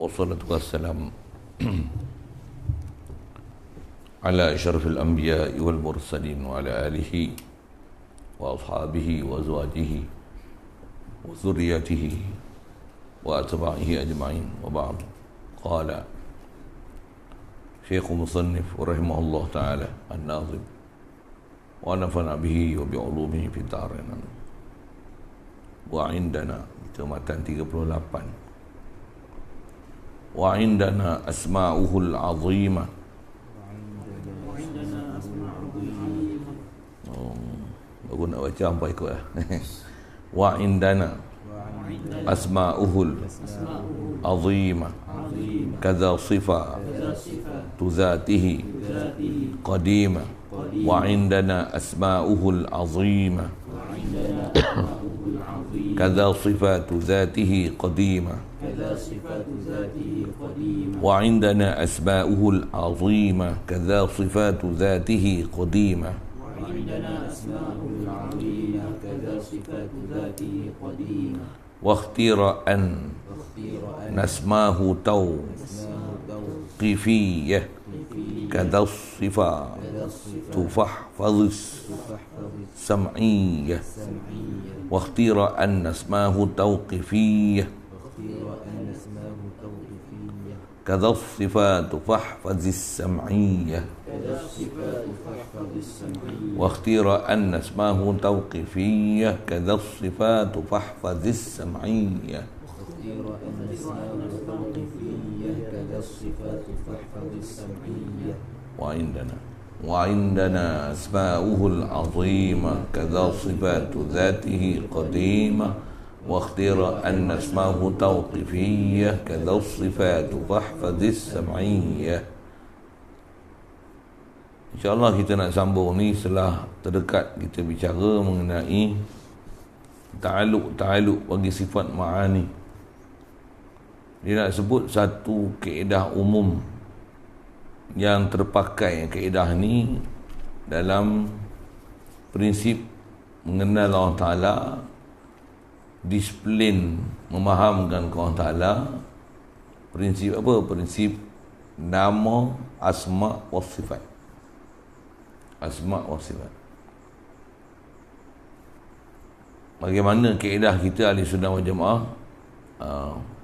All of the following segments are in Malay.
والصلاة والسلام على أشرف الأنبياء والمرسلين وعلى آله وأصحابه وأزواجه وذريته وأتباعه أجمعين. وبعد، قال شيخ مصنف رحمه الله تعالى الناظم ونفعنا به وبعلومه في الدارين. وعندنا matan 38 وعندنا أسماؤه العظيمة bagus nak baca apa ikut lah. وعندنا أسماؤه العظيمة كذا صفة ذاته قديمة وعندنا أسماؤه العظيمة كذا صفات ذاته قديمة وعندنا أسماؤه العظيمة كذا صفات ذاته قديمة واختير أن نسماه توقيفية كذا الصفات فاحفظ السمعية واختير أن نسماه توقيفية كذا الصفات فاحفظ السمعية واختير أن اسمه توقيفية كذا الصفات فاحفظ السمعية وعندنا أسماؤه العظيمة كذا صفات ذاته قديمة واختير أن اسمه توقيفية كذا الصفات فاحفظ السمعية. InsyaAllah kita nak sambung ni setelah terdekat kita bicara mengenai ta'aluk bagi sifat ma'ani. Dia nak sebut satu kaedah umum yang terpakai kaedah ni dalam prinsip mengenal Allah Ta'ala, disiplin memahamkan Allah Ta'ala. Prinsip apa? Prinsip nama, asma' wa sifat. Asma' wa sifat. Bagaimana kaedah kita ahli sunnah wal jamaah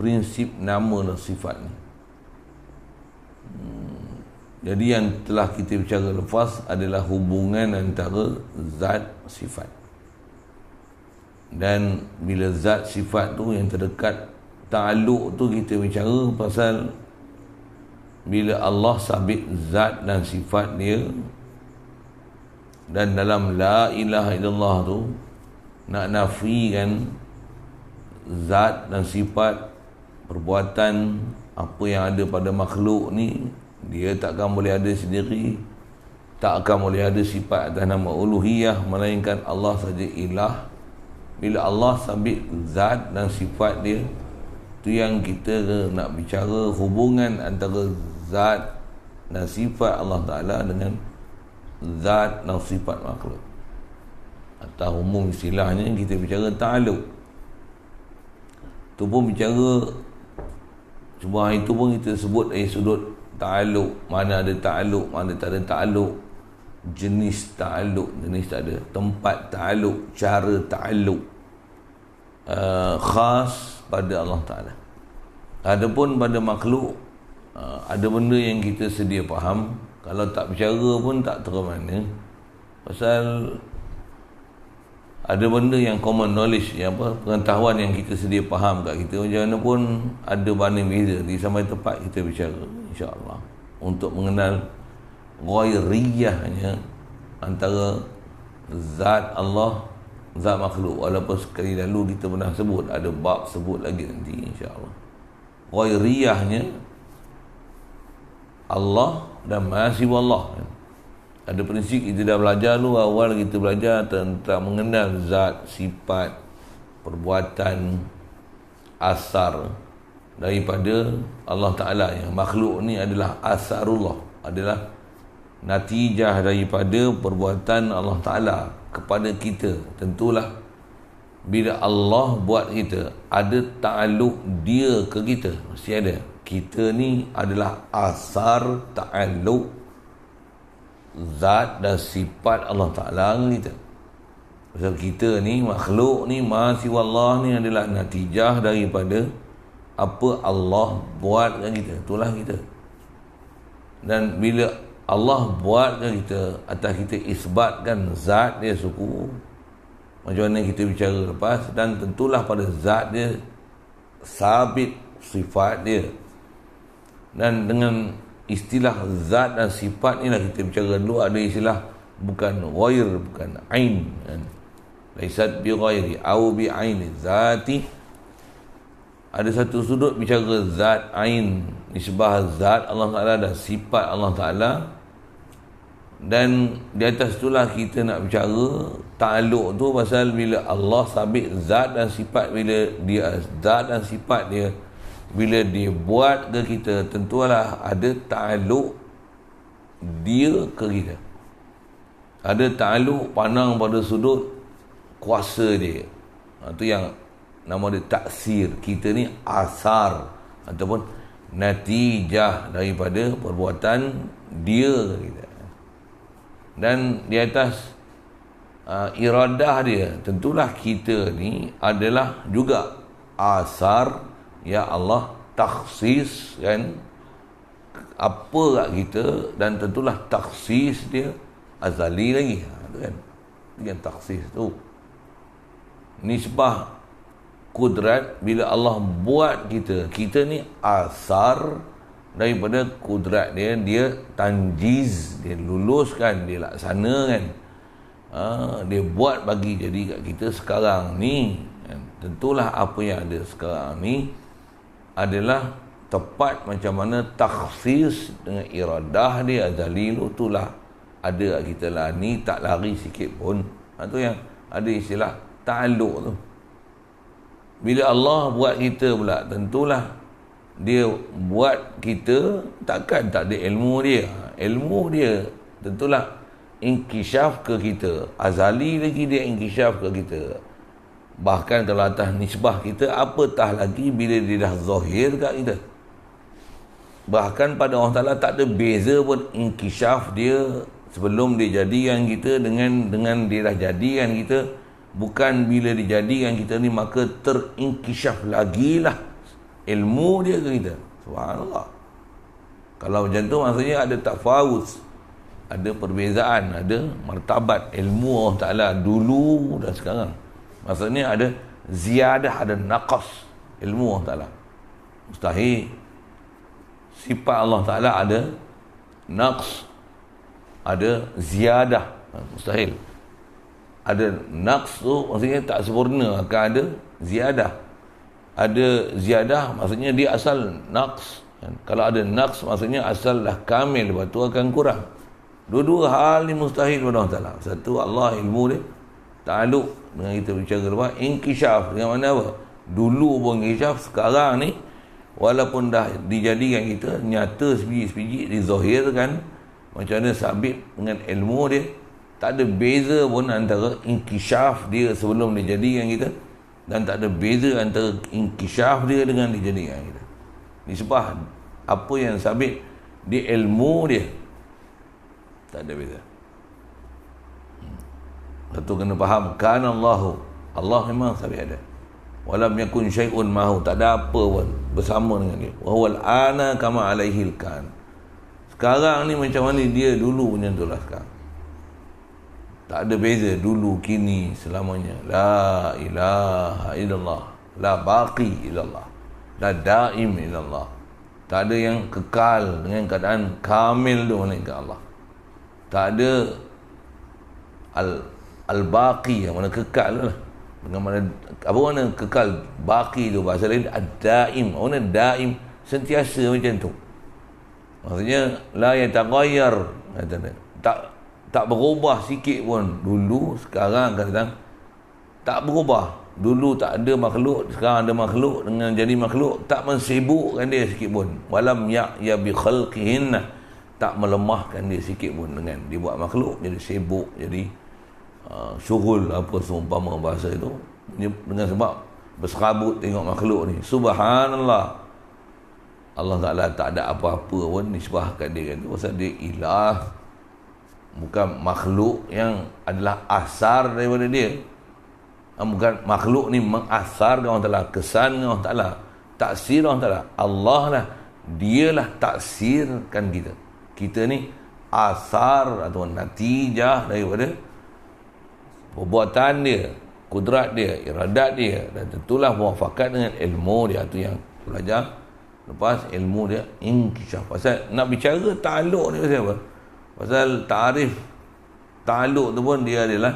prinsip nama dan sifat ni. Jadi yang telah kita bicara lepas adalah hubungan antara zat sifat. Dan bila zat sifat tu yang terdekat, ta'aluk tu kita bicara pasal bila Allah sabit zat dan sifat dia, dan dalam la ilaha illallah tu nak nafikan zat dan sifat perbuatan apa yang ada pada makhluk ni, dia takkan boleh ada sendiri, tak akan boleh ada sifat atas nama uluhiyah melainkan Allah saja ilah. Bila Allah sabit zat dan sifat dia, tu yang kita nak bicara hubungan antara zat dan sifat Allah Ta'ala dengan zat dan sifat makhluk. Atau umum istilahnya kita bicara ta'aluk. Tu pun bicara sebuah itu pun kita sebut dari sudut ta'aluk. Mana ada ta'aluk, mana tak ada ta'aluk. Jenis ta'aluk, jenis tak ada. Tempat ta'aluk, cara ta'aluk khas pada Allah Ta'ala. Adapun pada makhluk, ada benda yang kita sedia faham. Kalau tak bicara pun tak tahu mana. Pasal ada benda yang common knowledge, yang apa, pengetahuan yang kita sedia faham kat kita, macam mana pun ada banding beza. Di sampai tempat kita bicara insya-Allah untuk mengenal ghairiyahnya antara zat Allah, zat makhluk. Walaupun sekali lalu kita pernah sebut, ada bab sebut lagi nanti insya-Allah. Ghairiyahnya Allah dan masih Allah. Ada prinsip kita dah belajar dulu, awal kita belajar tentang mengenal zat, sifat, perbuatan, asar daripada Allah Ta'ala. Yang makhluk ni adalah asarullah, adalah natijah daripada perbuatan Allah Ta'ala kepada kita. Tentulah bila Allah buat kita, ada ta'aluk dia ke kita, mesti ada. kita ni adalah asar ta'alluq zat dan sifat Allah Ta'ala dengan kita. Pasal kita ni, makhluk ni, ma siwa Allah ni adalah natijah daripada apa Allah buat dengan kita. Itulah kita. Dan bila Allah buat dengan kita, atas kita isbatkan zat dia suku, macam mana kita bicara lepas, dan tentulah pada zat dia sabit sifat dia. Dan dengan istilah zat dan sifat ni lah kita bicara dulu, ada istilah bukan ghair, bukan ain, kan? Laisat bi ghairi au bi aini zati. Ada satu sudut bicara zat ain, nisbah zat Allah Ta'ala dan sifat Allah Ta'ala, dan di atas itulah kita nak bicara ta'alluq tu, pasal bila Allah sabit zat dan sifat, bila dia zat dan sifat dia, bila dia buat ke kita, tentulah ada ta'alluq dia ke kita. Ada ta'alluq pandang pada sudut kuasa dia. Itu yang nama dia taksir. Kita ni asar ataupun natijah daripada perbuatan dia ke kita. Dan di atas iradah dia, tentulah kita ni adalah juga asar, ya Allah takhsis, kan, apa kat kita, dan tentulah takhsis dia azali lagi, kan, dengan takhsis tu nisbah kudrat. Bila Allah buat kita, kita ni asar daripada kudrat dia, dia tanjiz, dia luluskan, dia laksanakan, dia buat bagi jadi kat kita sekarang ni, kan. Tentulah apa yang ada sekarang ni adalah tepat macam mana takhsis dengan iradah dia azali tu, itulah ada kat kita lah, ni tak lari sikit pun. Itu yang ada istilah ta'alluq tu. Bila Allah buat kita pula, tentulah dia buat kita, takkan tak ada ilmu dia. Ilmu dia tentulah inkishaf ke kita, azali lagi dia inkishaf ke kita. Bahkan kalau atas nisbah kita, apatah lagi bila dia dah zahir kat kita. Bahkan pada Allah Ta'ala tak ada beza pun inkishaf dia sebelum dia jadikan kita dengan dia dah jadikan kita. Bukan bila dijadikan kita ni maka terinkishaf lagi lah ilmu dia ke kita. Subhanallah. Kalau macam tu maksudnya ada tafawuz, ada perbezaan, ada martabat ilmu Allah Ta'ala dulu dan sekarang. Maksudnya ada ziyadah, ada naqas ilmu Allah Ta'ala. Mustahil sifat Allah Ta'ala ada naqs, ada ziyadah, mustahil. Ada naqs tu maksudnya tak sempurna, akan ada ziyadah. Ada ziyadah maksudnya dia asal naqs, kan? Kalau ada naqs maksudnya asal dah kamil, lepas tu akan kurang. Dua-dua hal ni mustahil pada Allah Ta'ala. Satu, Allah ilmu dia ta'alluq dengan kita bicara lepas, inkishaf dengan mana apa? Dulu pun inkishaf, sekarang ni walaupun dah dijadikan kita nyata sebiji-sebiji dizahirkan, macam mana sabit dengan ilmu dia, tak ada beza pun antara inkishaf dia sebelum dijadikan kita, dan tak ada beza antara inkishaf dia dengan dijadikan kita. Nisbah apa yang sabit di ilmu dia, tak ada beza. Satu kena faham, kana Allahu, Allah memang sabit ada. Walam yakun syai'un mahu, tak ada apa pun bersama dengan dia. Wa huwal ana kama alaihil kan. Sekarang ni macam mana dia dulu punya itulah sekarang. Tak ada beza dulu, kini, selamanya. La ilaha illallah, la baqi illallah, la daim illallah. Tak ada yang kekal dengan keadaan kamil tu melainkan Allah. Tak ada al-baqi yang mana kekal lah. Dengan mana, apa mana kekal, baqi tu bahasa lain ad-daim. Mana daim, sentiasa macam tu. Maksudnya la yataghayyar, tak berubah sikit pun. Dulu, sekarang kadang tak berubah. Dulu tak ada makhluk, sekarang ada makhluk. Dengan jadi makhluk, tak mensibukkan dia sikit pun. Walam ya bi khalqihinna, tak melemahkan dia sikit pun dengan dia buat makhluk jadi sibuk, jadi syughul apa seumpama bahasa itu, dengan sebab berserabut tengok makhluk ni. Subhanallah, Allah Ta'ala tak ada apa-apa pun nisbahkan dia kan, pasal dia ilah, bukan makhluk yang adalah asar daripada dia. Bukan makhluk ni mengasar dengan Allah Ta'ala, kesan dengan Allah Ta'ala, taksir Allah Ta'ala. Allah lah, dialah taksirkan kita. Kita ni asar atau natijah daripada perbuatan dia, kudrat dia, iradat dia, dan tentulah muafakat dengan ilmu dia. Tu yang belajar lepas ilmu dia inkishaf. Pasal nak bicara ta'alluq ni pasal apa? Pasal ta'arif ta'alluq tu pun dia adalah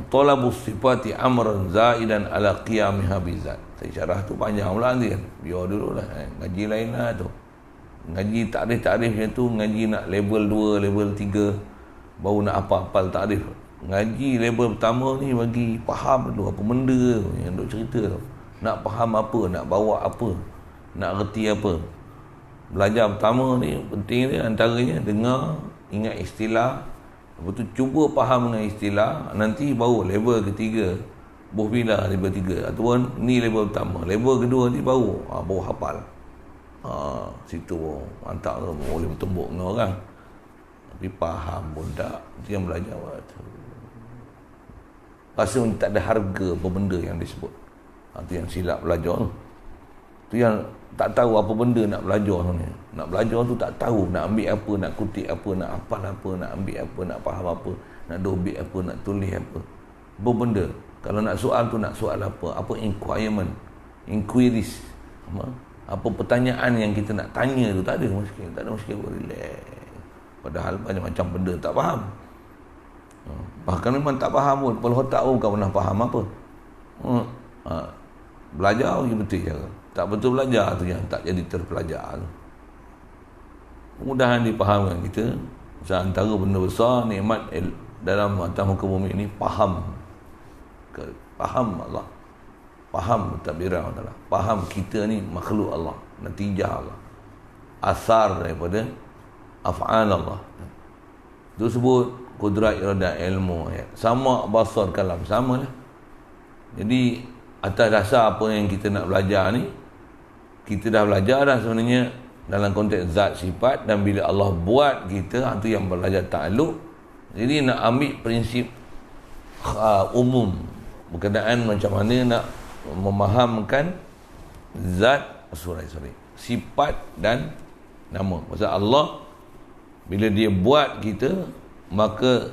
talabus sifati amran zaidan ala qiyamiha bizat. Syarah tu panjang pula nanti kan, biar dulu lah, ngaji lain lah tu, ngaji ta'rif-ta'rifnya tu, ngaji nak level 2, level 3 baru nak hafal ta'rif. Ngaji level pertama ni bagi faham dulu apa benda tu yang duk cerita tu, nak faham apa, nak bawa apa, nak reti apa. Belajar pertama ni penting dia antaranya dengar, ingat istilah, lepas tu cuba faham dengan istilah, nanti baru level ketiga, buh bila level 3, ataupun ni level pertama, level kedua ni baru hafal. Situ mantap tu, boleh bertembuk dengan orang, tapi faham pun tak. Itu yang belajar waktu rasa tak ada harga apa benda yang disebut. Itu yang silap belajar tu. Itu yang tak tahu apa benda nak belajar tu ni. Nak belajar tu tak tahu nak ambil apa, nak kutip apa, nak hafal apa, nak ambil apa, nak faham apa, nak dobit apa, nak tulis apa. Apa benda? Kalau nak soal tu nak soal apa? Apa inquiries. Apa pertanyaan yang kita nak tanya tu, tak ada muskil. Tak ada muskil, relax. Padahal banyak macam benda tak faham. Bahkan memang tak faham pun, kepala otak pun bukan pernah faham apa. Belajar lagi betul cara. Tak betul belajar tu yang tak jadi terpelajar tu. Kemudahan dipahamkan kita. Antara benda besar nikmat dalam atas muka bumi ini, faham Allah, faham tadbiran Allah, faham kita ni makhluk Allah, natijah Allah, asar daripada af'al Allah. Itu sebut kudrat, iradat, ilmu. Sama basar kalam, sama lah. Jadi atas dasar apa yang kita nak belajar ni, kita dah belajar dah sebenarnya dalam konteks zat, sifat, dan bila Allah buat kita, itu yang belajar ta'alluq. Jadi nak ambil prinsip umum berkenaan macam mana nak memahamkan zat, sifat dan nama. Pasal Allah bila dia buat kita, maka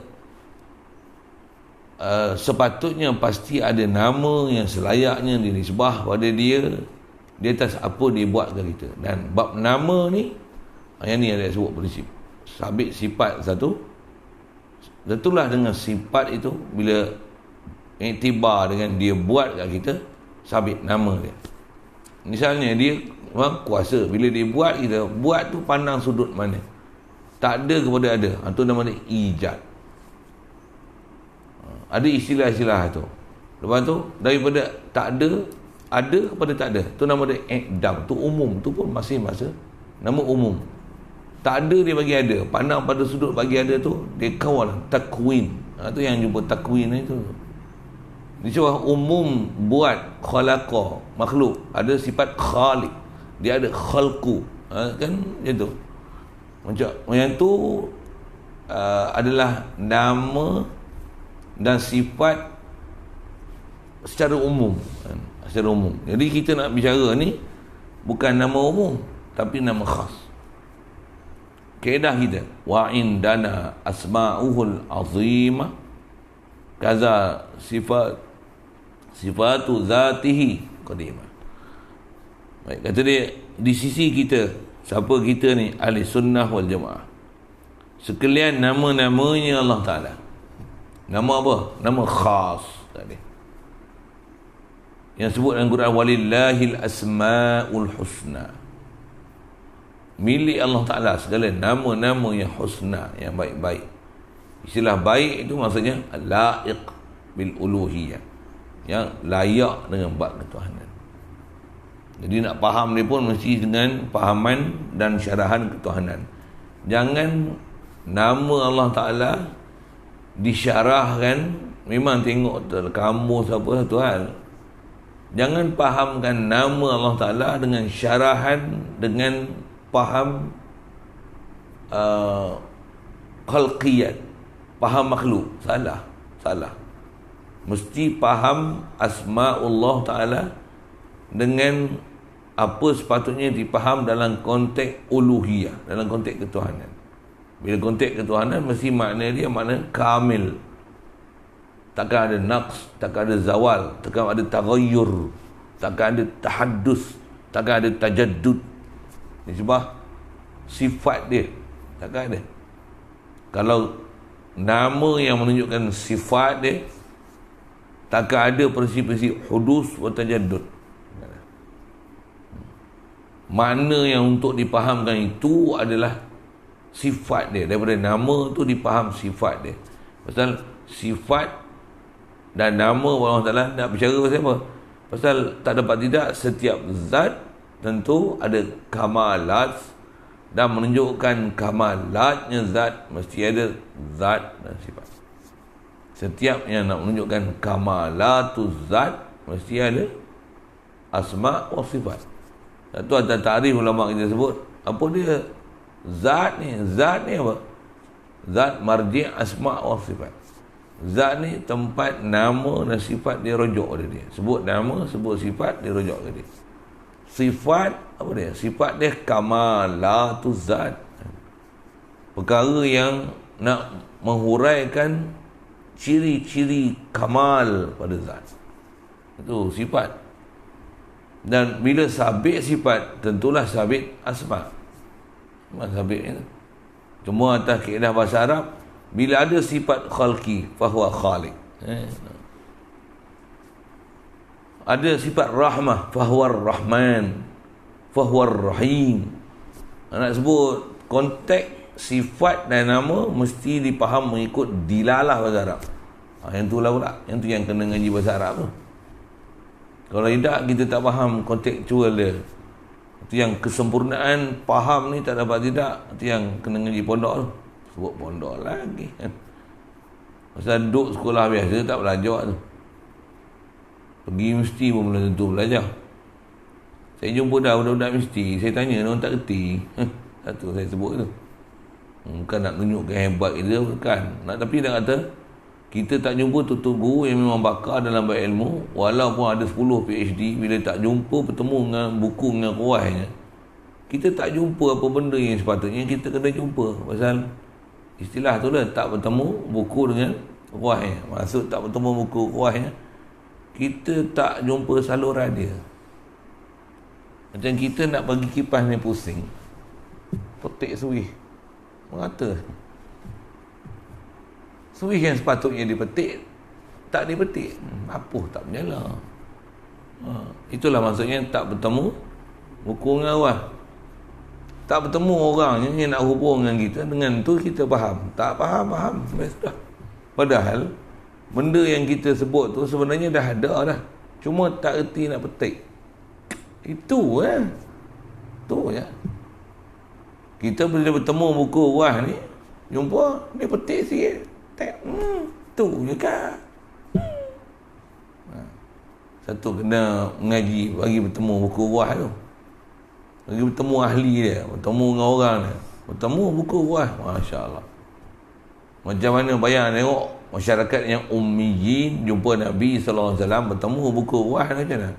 sepatutnya pasti ada nama yang selayaknya dinisbah pada dia di atas apa dia buatkan kita. Dan bab nama ni, yang ni ada sebut prinsip sabit sifat satu. Tentulah dengan sifat itu, bila iktibar dengan dia buat kat kita, sabit nama dia. Misalnya dia kuasa, bila dia buat kita, buat tu pandang sudut mana, tak ada kepada ada, itu nama dia ijad. Ada istilah-istilah tu. Lepas tu daripada tak ada kepada tak ada, tu nama dia ikdam. Tu umum, tu pun masih masa nama umum. Tak ada dia bagi ada, pandang pada sudut bagi ada tu, dia kawal takwin. Tu yang jumpa takwin itu. Dia cuma umum buat, khalaqa, makhluk, ada sifat khaliq, dia ada khalqu, kan macam tu. Macam yang tu adalah nama dan sifat secara umum, secara umum. Jadi kita nak bicara ni bukan nama umum, tapi nama khas. Kaedah kita, wa indana asma'uhul azimah kaza sifatu zatihi qadimah. Baik, kata dia, di sisi kita, siapa kita ni, ahli sunnah wal jamaah, sekalian nama-namanya Allah Ta'ala. Nama apa? Nama khas tadi, yang sebut dalam Quran, walillahil asma'ul husna, milik Allah Ta'ala segala nama-nama yang husna, yang baik-baik. Istilah baik itu maksudnya laiq bil uluhiyah, yang layak dengan bab ketuhanan. Jadi nak faham dia pun mesti dengan fahaman dan syarahan ketuhanan. Jangan nama Allah Ta'ala disyarahkan, memang tengok kamus apa satu hal, Jangan fahamkan nama Allah Ta'ala dengan syarahan, dengan faham khalqiyat, faham makhluk. Salah. Mesti faham asma'ullah Ta'ala dengan apa sepatutnya dipaham dalam konteks uluhiyah, dalam konteks ketuhanan. Bila konteks ketuhanan, mesti makna dia makna kamil. Takkan ada naqs, takkan ada zawal, takkan ada taghayyur, takkan ada tahaddus, takkan ada tajaddud. Ini sebab sifat dia takkan ada. Kalau nama yang menunjukkan sifat dia, takkan ada prinsip-prinsip hudus wa tajaddud. Makna yang untuk dipahamkan itu adalah sifat dia. Daripada nama tu dipaham sifat dia. Pasal sifat dan nama Allah Ta'ala nak bicara pasal apa? Pasal tak dapat tidak, setiap zat tentu ada kamalat, dan menunjukkan kamalatnya zat mesti ada zat dan sifat. Setiap yang nak menunjukkan kamalatul zat mesti ada asma' wa sifat. Satu antara ta'rif ulama kita sebut, apa dia zat ni? Zat ni apa? Zat marji' asma' wa sifat. Zat ni tempat nama dan sifat dia rujuk pada dia. Sebut nama, sebut sifat, dia rujuk ke dia. Sifat apa dia? Sifat dia kamalatul zat. Perkara yang nak menghuraikan ciri-ciri kamal pada zat. Itu sifat. Dan bila sabit sifat, tentulah sabit asma'. Sabit itu. Cuma atas kaedah bahasa Arab, bila ada sifat khalqi, fahuwa khaliq. Ada sifat rahmah, fahuwa rahman, fahuwa rahim. Nak sebut konteks sifat dan nama mesti dipaham mengikut dilalah bahasa Arab. Yang tu lah pula, yang tu yang kena ngaji bahasa Arab tu. Kalau tidak, kita tak faham kontekstual dia. Itu yang kesempurnaan faham ni tak dapat tidak. Itu yang kena ngaji pondok tu. Sebut pondok lagi. Pasal duduk sekolah biasa tak belajar tu. Pergi mesti pun belum tentu belajar. Saya jumpa dah budak-budak mesti. Saya tanya, orang tak kerti. Satu saya sebut tu. Bukan nak tunjukkan hebat kita, bukan. Tapi nak kata, kita tak jumpa tutur guru yang memang bakar dalam berilmu, walaupun ada 10 PhD, bila tak jumpa bertemu dengan buku dengan kuahnya, kita tak jumpa apa benda yang sepatutnya kita kena jumpa. Pasal istilah tu lah, tak bertemu buku dengan kuahnya. Maksud tak bertemu buku kuahnya, kita tak jumpa saluran dia. Macam kita nak bagi kipas ni pusing, petik suih merata. Suih yang sepatutnya dipetik, tak dipetik. Apuh tak menyala. Itulah maksudnya tak bertemu buku dengan awal. Tak bertemu orang yang nak hubung dengan kita, dengan tu kita faham. Tak faham. Sudah. Padahal benda yang kita sebut tu sebenarnya dah ada dah. Cuma tak erti nak petik. Itu tu ya. Kita bila bertemu buku awal ni, jumpa dia petik sikit. Tu juga. Satu kena mengaji bagi bertemu buku wah tu, bagi bertemu ahli dia, bertemu dengan orang dia, bertemu buku wah. Masya Allah. Macam mana bayang tengok masyarakat yang ummiyin jumpa Nabi SAW bertemu buku wah macam mana?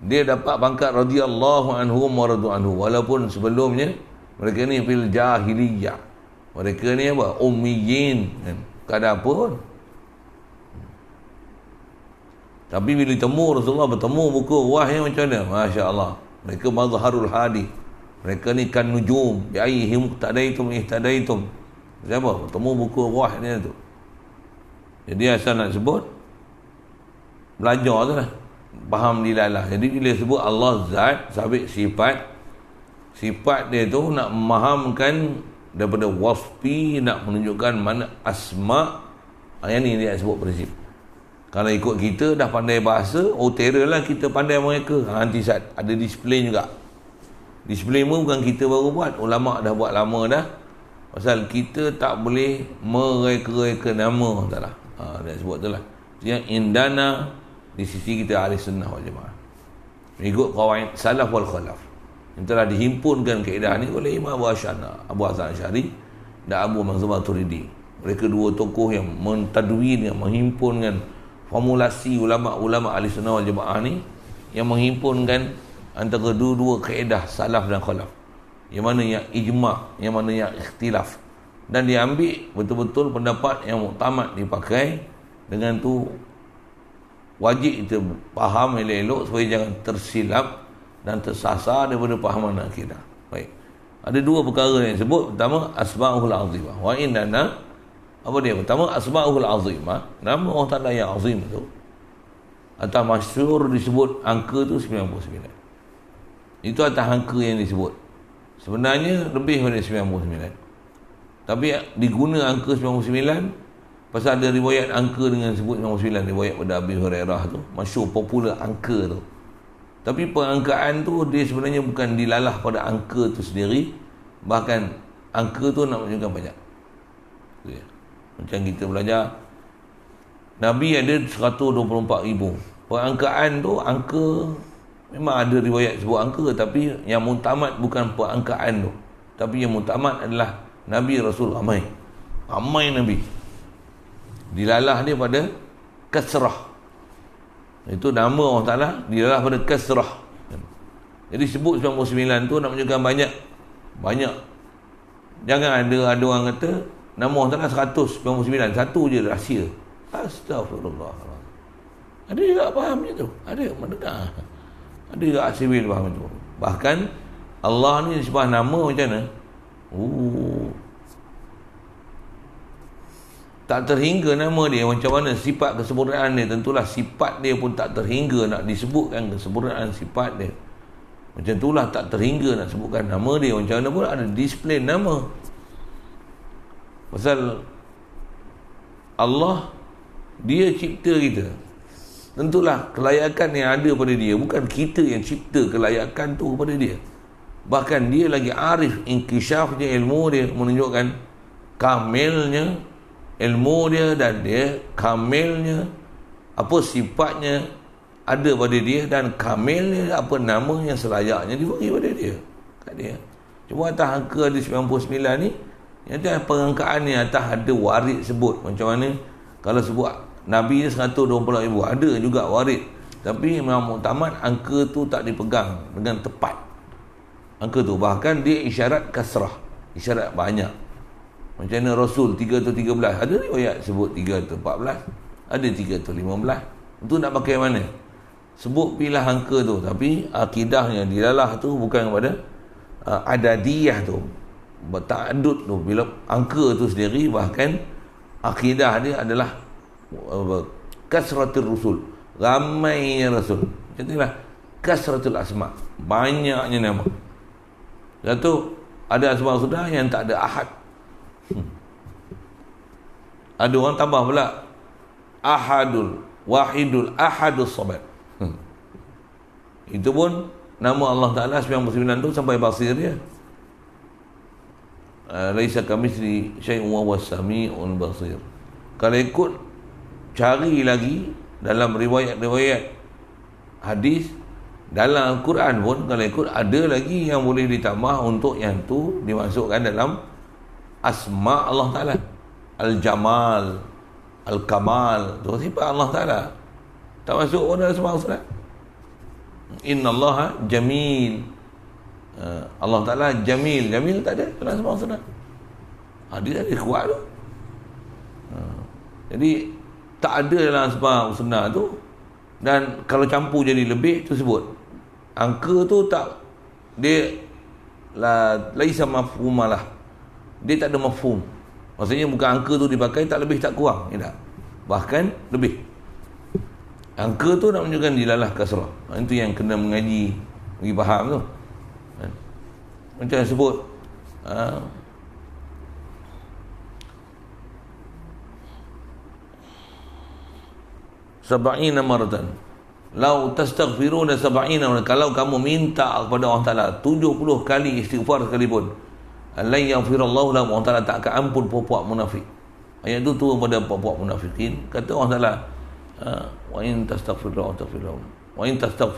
Dia dapat pangkat radhiyallahu anhum wa radu anhu, walaupun sebelumnya mereka ni fil jahiliyah. Mereka ni apa? Ummiyin kan? Tak ada apa pun. Tapi bila temu Rasulullah bertemu buku wahyu macam mana? Masya Allah. Mereka mazharul hadi. Mereka ni kan nujum. Bi'aihim ihtadaitum ihtadaitum. Siapa? Bertemu buku wahyu tu. Jadi asal nak sebut, belajar tu lah. Faham dilalah. Jadi bila sebut Allah zat, sabit sifat, sifat dia tu nak memahamkan daripada wasfi, nak menunjukkan mana asma'. Yang ni dia sebut prinsip. Kalau ikut kita dah pandai bahasa, terror lah kita pandai mereka. Antisat. Ada disiplin juga. Disiplin pun bukan kita baru buat, ulama' dah buat lama dah. Pasal kita tak boleh mereka-reka nama. Dia sebut tu lah. Yang indana, di sisi kita ahli sunnah wal jamaah. Mengikut qawaid salaf wal khalaf. Yang telah dihimpunkan kaedah ni oleh Imam Abu Hasan Asy'ari dan Abu Mansur Maturidi. Mereka dua tokoh yang mentadwin, yang menghimpunkan formulasi ulama-ulama ahli sunnah wal jamaah ni, yang menghimpunkan antara dua-dua kaedah salaf dan khalaf. Yang mana yang ijma', yang mana yang ikhtilaf. Dan diambil betul-betul pendapat yang muktamad dipakai. Dengan tu wajib kita faham elok-elok supaya jangan tersilap dan tersasar daripada pahaman akidah. Baik. Ada dua perkara yang disebut. Pertama, asma'uhul azimah. Wa innana, apa dia? Pertama, asma'uhul azimah. Nama Allah Ta'ala yang azim tu, atas masyhur disebut angka tu 99. Itu atas angka yang disebut. Sebenarnya lebih daripada 99. Tapi diguna angka 99 pasal ada riwayat angka dengan sebut 99, riwayat pada Abi Hurairah tu, masyhur popular angka tu. Tapi pengangkaan tu dia sebenarnya bukan dilalah pada angka tu sendiri, bahkan angka tu nak menunjukkan banyak. Macam kita belajar Nabi ada 124,000. Pengangkaan tu angka memang ada riwayat sebut angka, tapi yang muktamad bukan pengangkaan tu. Tapi yang muktamad adalah Nabi Rasul ramai Nabi. Dilalah dia pada kasrah. Itu nama Allah Ta'ala dilalah pada kasrah. Jadi sebut 99 tu nak menunjukkan banyak. Jangan ada orang kata nama Allah Ta'ala 199, satu je rahsia. Astagfirullah. Ada juga faham je tu. Ada mendengar. Ada juga asyibil faham tu. Bahkan Allah ni sebab nama macam mana? Tak terhingga nama dia. Macam mana sifat kesempurnaan dia, tentulah sifat dia pun tak terhingga nak disebutkan kesempurnaan sifat dia. Macam itulah tak terhingga nak sebutkan nama dia. Macam mana pun ada display nama. Pasal Allah, dia cipta kita. Tentulah kelayakan yang ada pada dia, bukan kita yang cipta kelayakan tu pada dia. Bahkan dia lagi arif, inkishafnya ilmu dia menunjukkan kamilnya ilmu dia, dan dia kamilnya apa sifatnya ada pada dia, dan kamilnya apa nama yang selayaknya diberi pada dia kat dia. Cuma atas angka ada 99 ni, yang atas pengangkaan ni atas ada warid sebut. Macam mana kalau sebut Nabi ni 120,000, ada juga warid, tapi memang muktamad angka tu tak dipegang dengan tepat. Angka tu bahkan dia isyarat kasrah, isyarat banyak. Macam mana Rasul 313, ada riwayat sebut 314, ada 315. Itu nak pakai mana? Sebut pilah angka tu, tapi akidahnya dilalah tu bukan kepada adadiyah tu, ta'adud tu. Bila angka tu sendiri, bahkan akidah dia adalah kasratul rusul, ramainya rasul. Macam itulah kasratul asma, banyaknya nama. Satu, ada asma sudah yang tak ada ahad. Ada orang tambah pula ahadul, wahidul, ahadus samad. Itu pun nama Allah Ta'ala 99 tu sampai basir dia. Laisa kamitsli syai'un wa huwas sami'ul basir. Kalau ikut cari lagi dalam riwayat-riwayat hadis, dalam Al-Quran pun kalau ikut ada lagi yang boleh ditambah untuk yang tu dimasukkan dalam asma Allah Ta'ala. Al-Jamal, Al-Kamal, tu sifat Allah Ta'ala. Tak masuk pun dalam asma Allah. Inna Allah Jamil. Allah Ta'ala Jamil. Jamil tak ada dalam asma Allah. Dia ada kuat tu. Jadi tak ada dalam asma husna tu. Dan kalau campur jadi lebih tu sebut angka tu tak, dia laisa mafhumalah, dia tak ada mafhum. Maksudnya bukan angka tu dipakai tak lebih tak kurang, tak, bahkan lebih. Angka tu nak menunjukkan dilalah kasrah. Itu yang kena mengaji bagi faham tu. Macam sebut sab'ina maratan. Lau tastaghfiruna sab'ina, kalau kamu minta kepada Allah Ta'ala 70 kali istighfar sekalipun, la yaghfirullahu lahum, Allah Ta'ala tak akan ampun puak-puak munafik. Ayat tu turun pada puak-puak munafikin. Kata Allah Ta'ala, Wa in tastaghfir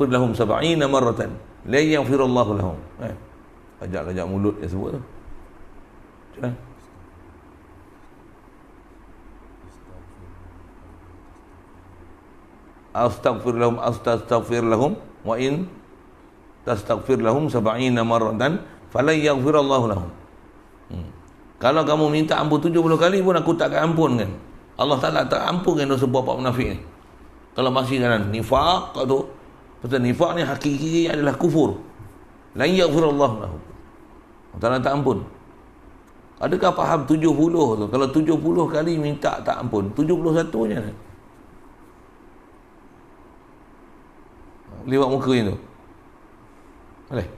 lahum 70 marratan la yaghfirullahu lahum. Ajak-ajak mulut dia sebut tu. Macam mana? Astaghfir lahum wa in tastaghfir lahum 70 marratan fala yaghfirullahu lahum. Kalau kamu minta ampun 70 kali pun aku tak akan ampunkan. Allah Ta'ala tak ampunkan dosa bapa munafik ni. Kalau masih kan nifaq tu, pasal nifaq ni hakiki adalah kufur. La yaghfirullahu lahum. Allah Ta'ala tak ampun. Adakah faham 70 tu? Kalau 70 kali minta tak ampun, 71 je. Lewat muka itu. Boleh?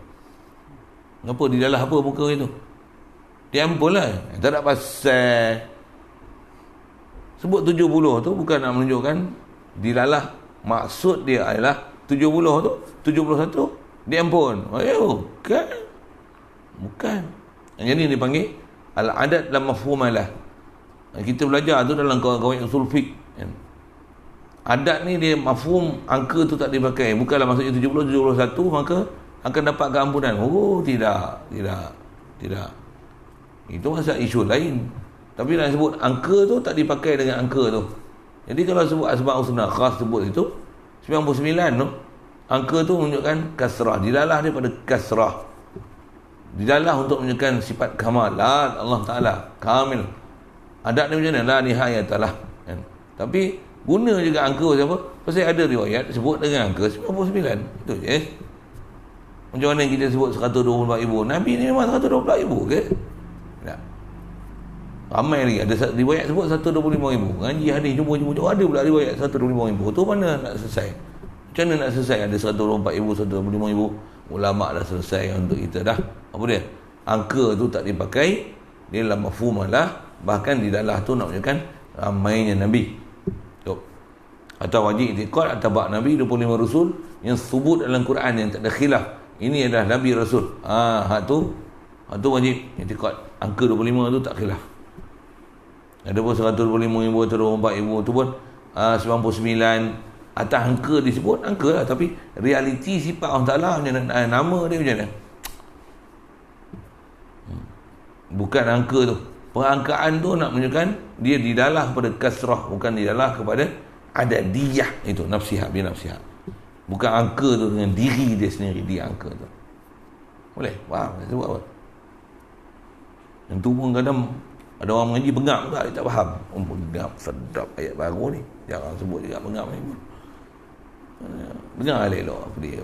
Kenapa didalah apa muka itu? Dia ampun lah. Tak ada pasal. Sebut 70 tu bukan nak menunjukkan dilalah. Maksud dia adalah 70 tu, 71 dia ampun. Bukan. Bukan. Yang ni dipanggil al-adat la mafhumalah. Kita belajar tu dalam kawan-kawan usul fiqh. Adat ni dia mafhum angka tu tak dipakai. Bukanlah maksudnya 70, 71 maka akan dapat keampunan. Tidak. Itu masa isu lain. Tapi nak sebut angka tu tak dipakai dengan angka tu. Jadi kalau sebut asma' husna khas sebut itu 99 tu, angka tu menunjukkan kasrah. Dilalah daripada kasrah. Dilalah untuk menunjukkan sifat kamalat Allah Ta'ala. Kamil. Adat ni macam mana? La nihayatalah. Tapi guna juga angka siapa? Pasal ada riwayat sebut dengan angka 99. Itu je. Macam mana kita sebut 124,000? Nabi ni memang 124,000 ke? Tak. Ramai lagi. Ada riwayat sebut 125,000. Ngaji hadis jumpa ada pula riwayat 125,000. Tu mana nak selesai? Macam mana nak selesai? Ada 124,000, 125,000. Ulama' dah selesai untuk kita dah. Apa dia? Angka tu tak dipakai. Dia dalam mafhumalah. Bahkan di dalam tu nak menunjukkan ramainya Nabi. Atau wajib i'tiqad atau bak Nabi 25 Rasul yang sebut dalam Quran yang tak ada khilaf. Ini adalah Nabi Rasul. Hak tu wajib i'tiqad. Angka 25 tu tak khilaf. Ada pun 125,000 atau 24,000 tu pun 99 atas angka disebut angka lah, tapi realiti sifat Allah Ta'ala nama dia macam mana? Bukan angka tu. Perangkaan tu nak menunjukkan dia didalah kepada kasrah, bukan didalah kepada adadiyah. Itu nafsihah bin nafsihah. Bukan angka tu dengan diri dia sendiri, dia angka tu. Boleh? Faham? Saya sebut apa? Yang tu pun kadang ada orang mengaji bengap juga, dia tak faham. Bengap, sedap ayat baru ni. Jangan sebut juga bengap ni pun. Dengar elok apa dia.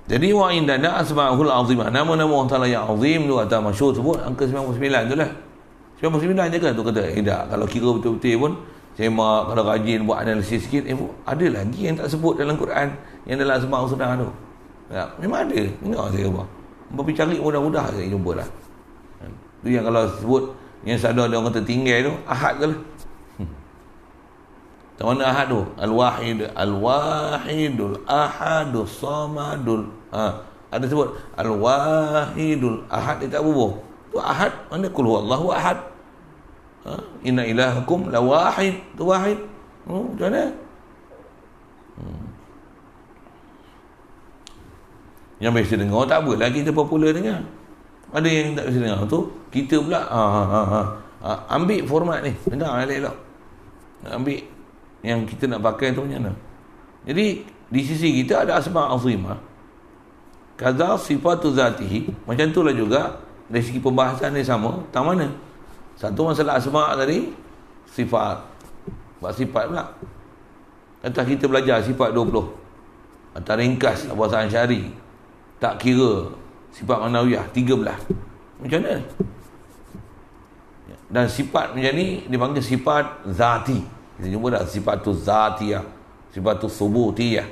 Jadi wa indana asma'ul azimah. Nama-nama Allah Ta'ala yang azim tu atau masyhur sebut angka 99 tu lah. 99 je kan tu kata. Tak. Kalau kira betul-betul pun semak, kalau rajin buat analisis sikit, ada lagi yang tak sebut dalam Quran yang dalam asma'ul husna tu. Ya, memang ada. Dengar saya apa. Tapi cari mudah-mudah saya jumpa lah. Tu yang kalau sebut yang ada orang kata tinggal tu ahad ke lah. Macam mana ahad tu? Al-wahidul ahadus samadul. Ada sebut al-wahidul ahad, dia tak bubuh. Tu ahad, mana kul huwallahu ahad. Inna ilahakum la wahid. Tu wahid. Macam mana? Yang biasa dengar tak apalah kita popular dengar. Ada yang tak biasa dengar tu kita pula ambil format ni. Dengar elok-elok. Ambil yang kita nak pakai tu macam mana. Jadi di sisi kita ada asma' azimah. Kaza sifatu zatihi. Macam itulah juga dari segi pembahasan ni sama. Tak mana? Satu masalah asma' tadi sifat. Buat sifat pula. Kata kita belajar sifat 20. Atau ringkas bahasa Syari. Tak kira sifat manawiyah 13. Macam mana? Dan sifat macam ni dipanggil sifat zati. Kita jumpa dah sifat tu zatiyah, sifat tu subutiyah.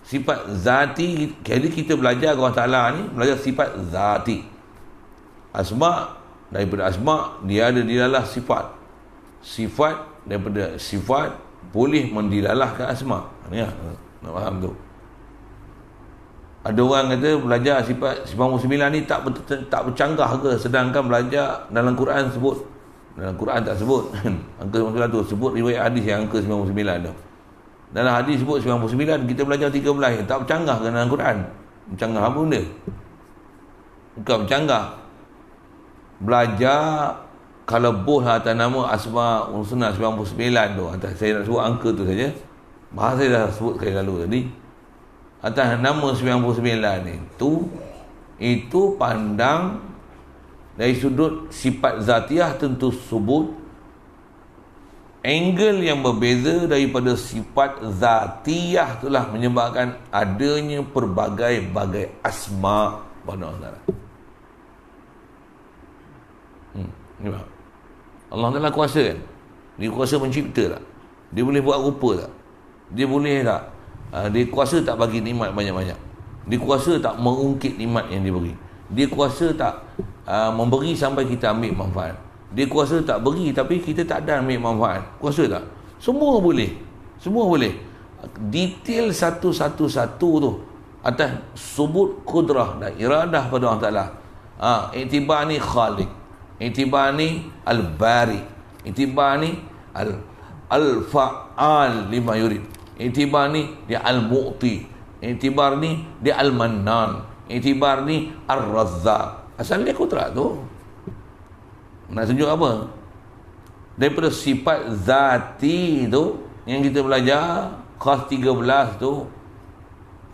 Sifat zati, jadi kita belajar Allah Ta'ala ni, belajar sifat zati. Asma', daripada asma' dia ada dilalah sifat. Sifat, daripada sifat boleh mendilalahkan asma'. Ya, nak faham tu. Ada orang kata belajar sifat 99 ni tak bercanggah ke, sedangkan belajar dalam Quran sebut Dalam Quran tak sebut. Angka 99 tu sebut riwayat hadis yang angka 99 tu. Dalam hadis sebut 99, kita belajar 13. Tak bercanggah dengan dalam Quran. Bercanggah apa benda? Bukan bercanggah. Belajar kalau boleh atas nama Asma' Husna 99 tu. Atas saya nak sebut angka tu saja. Bahasa saya dah sebut sekali lalu tadi. Atas nama 99 ni tu, itu pandang dari sudut sifat zatiah tentu subut. Angle yang berbeza daripada sifat zatiah itulah menyebabkan adanya pelbagai-bagai asma' pada Allah Ta'ala. Allah Ta'ala kuasa kan? Dia kuasa mencipta tak? Dia boleh buat rupa tak? Dia boleh tak? Dia kuasa tak bagi nikmat banyak-banyak? Dia kuasa tak mengungkit nikmat yang dia beri? Dia kuasa tak memberi sampai kita ambil manfaat? Dia kuasa tak beri tapi kita tak ada ambil manfaat? Kuasa tak? Semua boleh. Semua boleh. Detail satu-satu tu atas subut kudrah dan iradah pada Allah Ta'ala. Iktibar ni khaliq, iktibar ni al-bari, iktibar ni al-fa'al lima yurid, iktibar ni dia al-mu'ti, iktibar ni dia al-mannan, iktibar ni ar-razzaq. Asal dia kudrah tu. Nak tunjuk apa? Daripada sifat zati tu yang kita belajar khas 13 tu,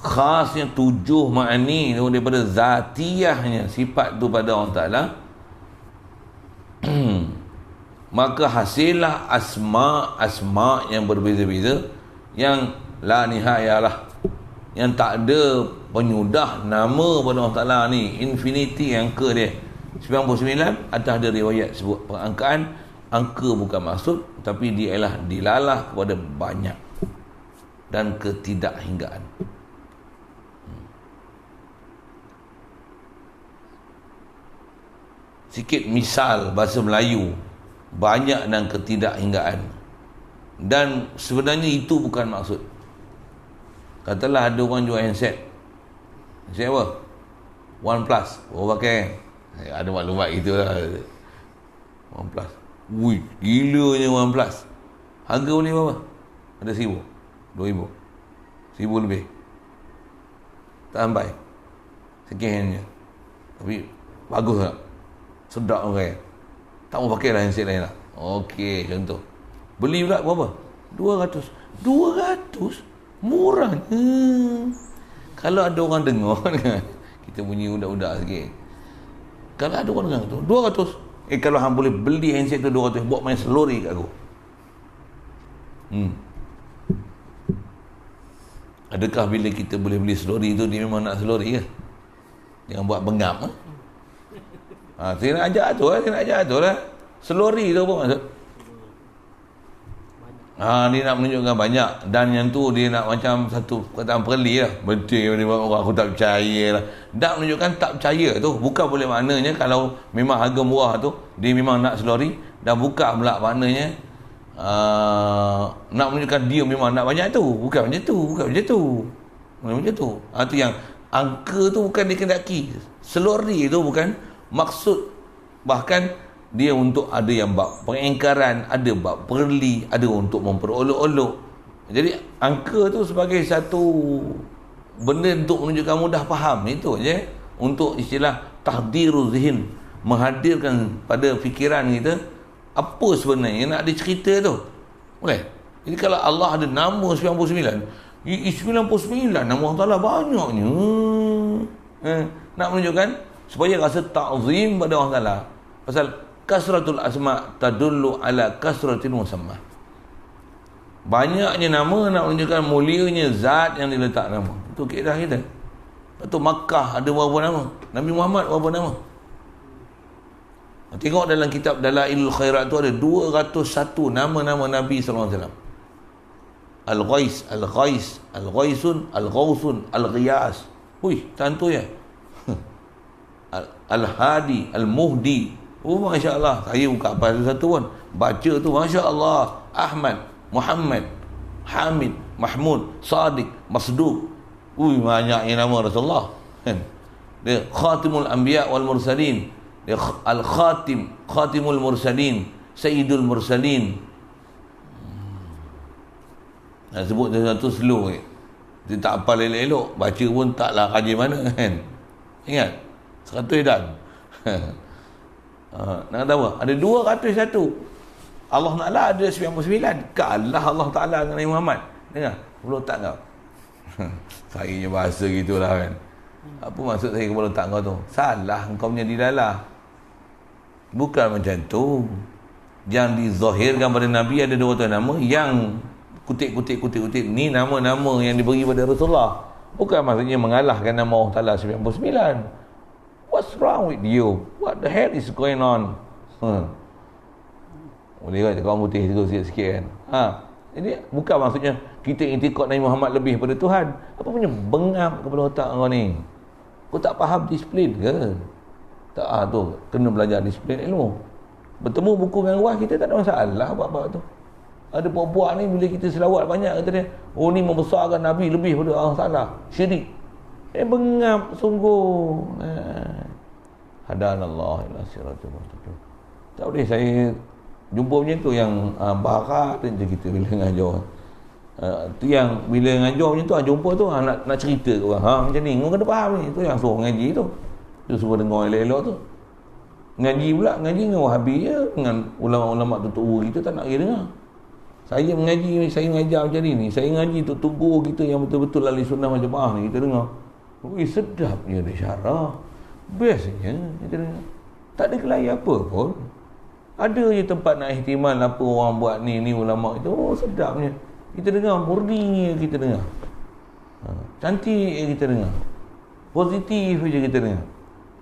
khasnya 7 ma'ani tu daripada zatiahnya sifat tu pada Allah Ta'ala. Maka hasillah asma' yang berbeza-beza, yang la nihayalah, yang tak ada penyudah nama pada Allah Ta'ala ni, infinity angka dia 99. Atas ada riwayat sebut perangkaan angka bukan maksud, tapi dia ialah dilalah kepada banyak dan ketidakhinggaan. Sikit misal bahasa Melayu, banyak dan ketidakhinggaan. Dan sebenarnya itu bukan maksud. Katalah ada orang jual handset. Handset apa? OnePlus. Orang pakai. Ada maklumat gitu lah. OnePlus. Wih, gilanya OnePlus. Harga boleh berapa? Ada 1,000, 2,000, 1,000 lebih. Tak sampai. Second handnya. Tapi bagus tak? Sedap orang. Tak mau pakai lah handset lain lah. Okey, contoh. Beli pula berapa? 200. 200? Murah. Kalau ada orang dengar kan, kita bunyi udak-udak sikit. Kalau ada orang dengar tu 200. Kalau hang boleh beli handset tu 200, buat main selori kat aku. Adakah bila kita boleh beli selori tu dia memang nak selori ke? Jangan buat bengap. Saya nak ajak tu lah. Selori tu apa maksud? Dia nak menunjukkan banyak. Dan yang tu dia nak macam satu perkataan perli lah. Betul orang aku tak percaya lah. Tak menunjukkan tak percaya tu. Bukan boleh maknanya kalau memang harga murah tu dia memang nak selori. Dan bukan pula maknanya nak menunjukkan dia memang nak banyak tu. Bukan macam tu. Bukan macam tu. Itu yang angka tu bukan dikendaki. Selori tu bukan maksud. Bahkan dia untuk ada yang bab pengingkaran, ada bab perli, ada untuk memperolok-olok. Jadi angka tu sebagai satu benda untuk menunjukkan mudah faham, itu je. Untuk istilah tahdirul zihin, menghadirkan pada fikiran kita apa sebenarnya nak dicerita tu. Boleh? Jadi kalau Allah ada nama 99, 99 nama Allah Ta'ala banyaknya. Nak menunjukkan supaya rasa ta'zim pada Allah Ta'ala. Pasal kasratul asma' tadullu ala kasratil musamma. Banyaknya nama nak menunjukkan mulianya zat yang diletak nama. Itu kaedah kita. Lepas tu Makkah ada berapa nama? Nabi Muhammad berapa nama? Tengok dalam kitab Dalailul Khairat tu ada 201 nama-nama Nabi SAW. Al-Ghais, Al-Ghais, Al-Ghaisun, Al-Ghausun, Al-Ghiyas. Hui, tentu ya. Al-Hadi, Al-Muhdi. Oh, Masya Allah. Saya buka apa satu pun. Baca tu, Masya Allah. Ahmad, Muhammad, Hamid, Mahmud, Sadiq, Masduq. Ui, banyaknya nama Rasulullah. Dia Khatimul Anbiya wal Mursalin. Dia Al-Khatim, Khatimul Mursalin. Sayyidul Mursalin. Nak sebut satu slow. Dia tak hafal elok-elok, baca pun taklah kaji mana kan. Ingat? 100 dan. Nak kata apa? Ada 201. Allah Ta'ala ada 99. Kalah Allah Ta'ala dengan Nabi Muhammad. Dengar? Kepala otak kau. Saya je bahasa gitulah kan. Apa maksud saya kepala otak kau tu? Salah kau punya dilalah. Bukan macam tu. Yang dizahirkan pada Nabi ada 200 nama. Yang kutip ni nama-nama yang diberi pada Rasulullah. Bukan maksudnya mengalahkan nama Allah Ta'ala 99. What's wrong with you? What the hell is going on? Boleh kan cakap orang putih tu sikit-sikit kan. Jadi bukan maksudnya kita intikad Nabi Muhammad lebih pada Tuhan. Apa punya bengap kepala otak kau ni? Kau tak faham disiplin ke? Tak tu kena belajar disiplin ilmu. Bertemu buku dengan luar kita tak ada masalah apa-apa tu. Ada puak-puak ni bila kita selawat banyak kata dia, oh ni membesarkan Nabi lebih pada Allah Ta'ala. Syirik. Bengap sungguh. Hadanallah ila siratal mustaqim. Tak boleh saya jumpa macam tu yang barat je kita bila ngajar. Tu yang bila ngajar macam tu jumpa tu nak cerita ke orang. Macam ni, kau kena faham ni. Tu yang suruh ngaji tu. Tu suruh dengar elok-elok tu. Ngaji pula, ngaji dengan Wahabi je, dengan ulama-ulama tutup kita tak nak kira dengar. Saya mengaji, saya mengajar macam ni. Saya ngaji untuk tubuh kita yang betul-betul ahli sunnah jemaah ni, kita dengar. Sedapnya dia syarah. Bestnya kita dengar. Tak ada kelahi apa pun. Ada je tempat nak ihtimal apa orang buat ni ulama itu. Sedapnya. Kita dengar, murni kita dengar. Cantik kita dengar. Positif je kita dengar.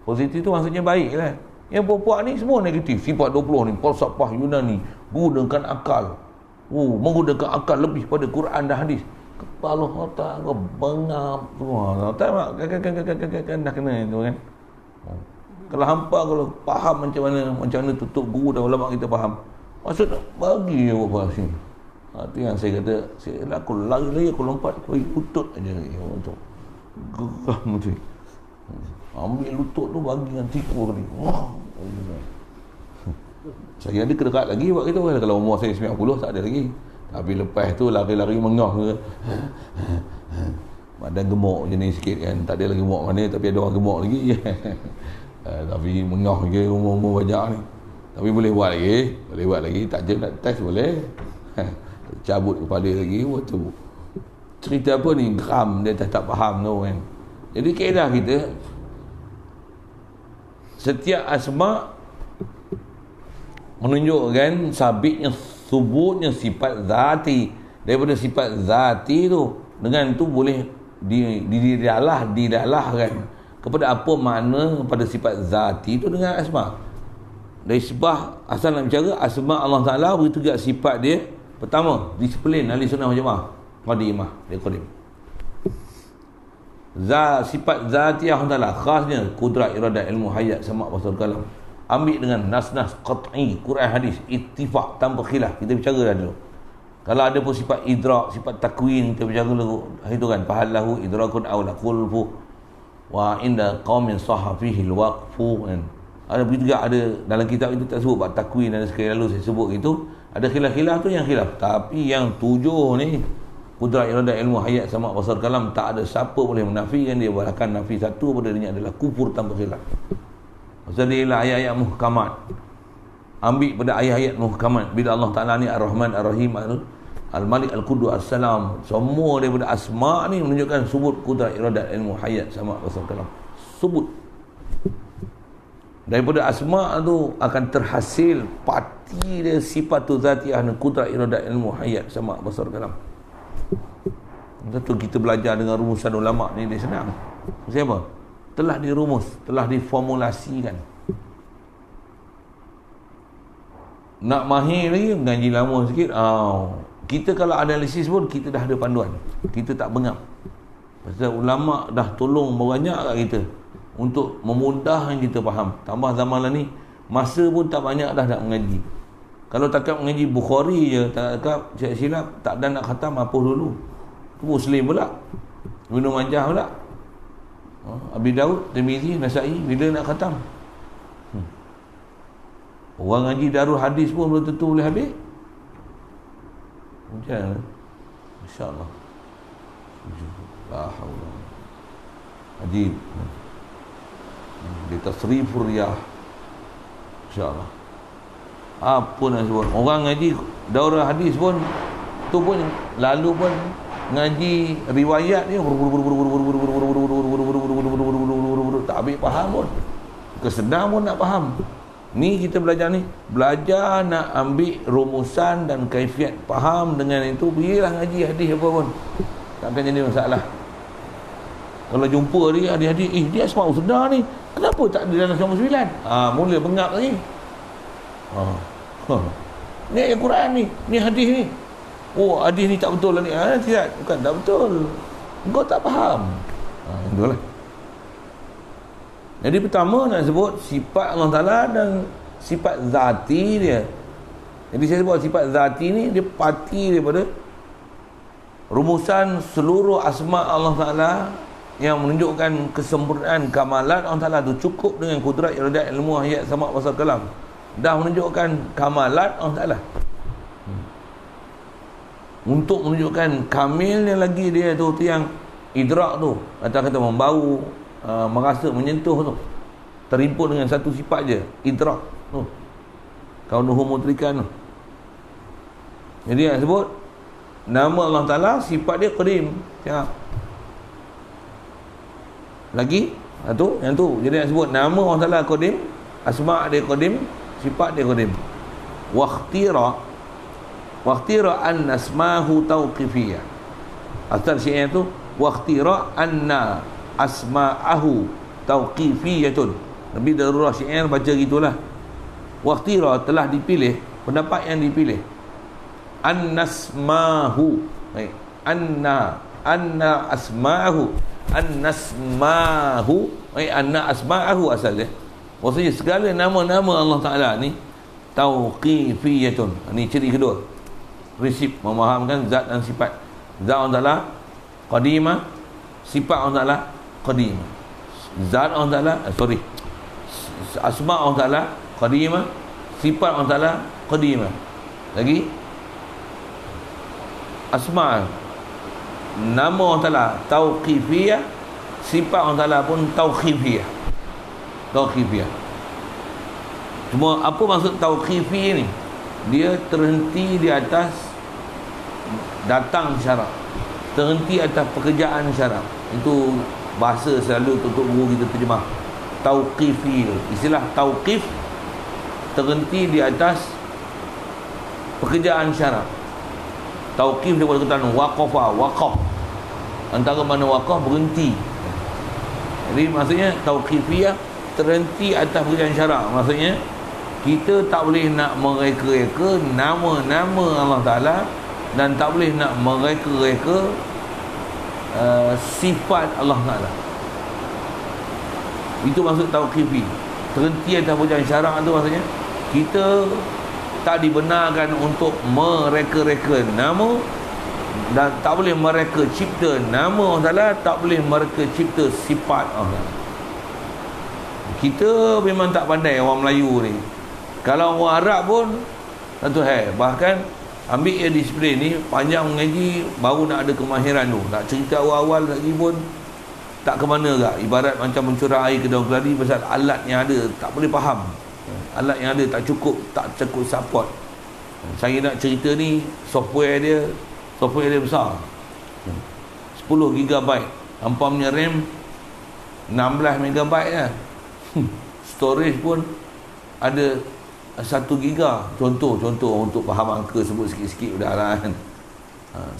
Positif tu maksudnya baik lah. Yang puak-puak ni semua negatif. Sifat 20 ni, falsafah Yunani, gunakan akal. Menggunakan akal lebih pada Quran dan hadis. Kepala otak kau bengap semua. Tak kan dah kena itu kan. Kalau hampa kalau faham macam mana tutup guru dan ulama kita faham. Maksud bagi apa sini. Itu yang saya kata, aku lari aku lompat, aku lutut aja untuk geram tu. Ambil lutut tu bagi dengan tikur ni. Saya ada kedekat lagi buat gitu. Kalau umur saya 90 tak ada lagi. Tapi lepas tu lari-lari mengah ke. Badan gemuk jenis sikit kan. Tak ada lagi gemuk mana, tapi ada orang gemuk lagi. Tapi mengah ke umur-umur banyak ni. Tapi boleh buat lagi. Boleh buat lagi. Tak je nak test boleh. Cabut kepala lagi. Waktu cerita apa ni, geram dia tak faham tu kan. Jadi kaedah kita, setiap asma' menunjukkan sabitnya, subutnya sifat zati. Daripada sifat zati tu, dengan tu boleh didalahkan kepada apa makna pada sifat zati tu dengan asma'. Dari sebab asal nak bicara asma' Allah Ta'ala, begitu juga sifat dia. Pertama, disiplin ahli sunnah wal jamaah, qadimah, dia qadim. Sifat zati Allah Ta'ala, khasnya kudrat, iradat, ilmu, hayat, sama' basar, kalam. Ambil dengan nas-nas qat'i, Quran, hadis, ittifaq, tanpa khilaf. Kita bicara dah dulu. Kalau ada pun sifat idrak, sifat takwin, kita bicara dulu. Itu kan, fahallahu idrakun awla khulfu wa inda qawmin sahafihi alwaqfu kan. Ada begitu juga, ada dalam kitab itu tak sebut bab takwin, dan sekali lalu saya sebut itu. Ada khilaf-khilaf tu yang khilaf. Tapi yang 7 ni, kudrat, iradat, ilmu, hayat, sama' basar, kalam, tak ada siapa boleh menafikan dia. Bahkan nafi satu pada dirinya adalah kufur tanpa khilaf. Pasal dia ialah ayat-ayat muhkamat. Ambil pada ayat-ayat muhkamat. Bila Allah Ta'ala ni Ar-Rahman, Ar-Rahim, Al-Malik, Al-Qudus, As-Salam, semua daripada asma' ni menunjukkan subut kudrat, iradat, ilmu, hayat, sama' basar, kalam. Subut. Daripada asma' tu akan terhasil pati dia sifat tu zatiah dan kudrat, iradat, ilmu, hayat, sama' basar, kalam. Tentu kita belajar dengan rumusan ulama' ni dia senang. Siapa? Telah dirumus, telah diformulasikan. Nak mahir lagi, ngaji lama sikit. Kita kalau analisis pun, kita dah ada panduan. Kita tak bengap. Pasal ulama' dah tolong banyak kat kita untuk memudahkan kita faham. Tambah zaman lah ni, masa pun tak banyak dah nak mengaji. Kalau takkan mengaji Bukhari je, tak silap, tak ada nak khatam, apa dulu. Muslim pula, Ibnu Majah pula, Abi Daud, Tirmizi, Nasai, bila nak khatam? Orang ngaji Darul Hadis pun belum tentu boleh habis. Macam mana? InsyaAllah. La haula. Ajib. Di tasrifur riyah. InsyaAllah. Apa nak sebut? Orang ngaji Darul Hadis pun tu pun lalu pun ngaji riwayat ni tak habis faham pun. Kesenang pun nak faham. Ni kita belajar ni, belajar nak ambil rumusan dan kaifiat faham dengan itu, pergilah ngaji hadis apa pun. Takkan jadi masalah. Kalau jumpa dia hadis-hadis, dia Asmaul Husna ni, kenapa tak ada dalam 99? Mula bengap lagi. Ni ayat Quran ni hadis ni. Oh, hadis ni tak betul lah ni. Tidak, bukan tak betul. Engkau tak faham. Itulah. Jadi pertama nak sebut sifat Allah Ta'ala dan sifat zati dia. Jadi saya sebut sifat zati ni, dia parti daripada rumusan seluruh asma Allah Ta'ala yang menunjukkan kesempurnaan kamalat Allah Ta'ala tu. Cukup dengan kudrat, iradat, ilmu, hayat, sama' wasal kalam, dah menunjukkan kamalat Allah Ta'ala. Untuk menunjukkan kamilnya lagi dia tu yang idrak tu, atau kata membau, merasa, menyentuh tu, terimpun dengan satu sifat je, idrak tu, kaunuhu mudrikan tu. Jadi nak sebut nama Allah Ta'ala, sifat dia qadim. Siap lagi yang tu. Jadi nak sebut nama Allah Ta'ala qadim, asma' dia qadim, sifat dia qadim. Waqtira an asmahu tauqifiyah. Asal syair tu waqtira anna asma'ahu tauqifiyatun. Nabi darurah syair baca gitulah. Waqtira telah dipilih, pendapat yang dipilih. Annasmahu, anna asma'ahu, anna asma'ahu asal dia. Maksudnya segala nama-nama Allah Ta'ala ni tauqifiyatun. Ini ciri kedua, prinsip memahamkan zat dan sifat. Zat Allah Ta'ala qadimah, sifat Allah Ta'ala qadimah. Zat Allah Ta'ala asma Allah Ta'ala qadimah, sifat Allah Ta'ala qadimah. Lagi asma, nama Allah Ta'ala tauqifiyah, sifat Allah Ta'ala pun tauqifiyah. Cuma apa maksud tauqifiyah ni? Dia terhenti di atas datang syarak, terhenti atas pekerjaan syarak. Itu bahasa selalu untuk guru kita terjemah tauqifi. Istilah tauqif, terhenti di atas pekerjaan syarak. Tauqif daripada kata waqaf, antara mana waqaf, berhenti. Jadi maksudnya tauqifiyah, terhenti atas pekerjaan syarak. Maksudnya kita tak boleh nak mereka-reka nama-nama Allah Ta'ala, dan tak boleh nak mereka-reka sifat Allah Ta'ala. Itu maksud tauqifi. Terhenti atas pekerjaan syarak tu maksudnya kita tak dibenarkan untuk mereka-reka nama, dan tak boleh mereka cipta nama Allah Ta'ala, tak boleh mereka cipta sifat Allah Ta'ala. Kita memang tak pandai orang Melayu ni. Kalau orang Arab pun satu hal. Bahkan ambil yang display ni, panjang mengaji baru nak ada kemahiran tu. Nak cerita awal-awal lagi pun tak ke mana gak. Ibarat macam mencurah air ke daun keladi pasal alat yang ada tak boleh faham. Alat yang ada tak cukup support. Saya nak cerita ni, software dia besar, 10 GB. Ampamnya RAM 16 MB lah. Storage pun ada 1 GB. Contoh untuk faham angka, sebut sikit-sikit dah lah kan.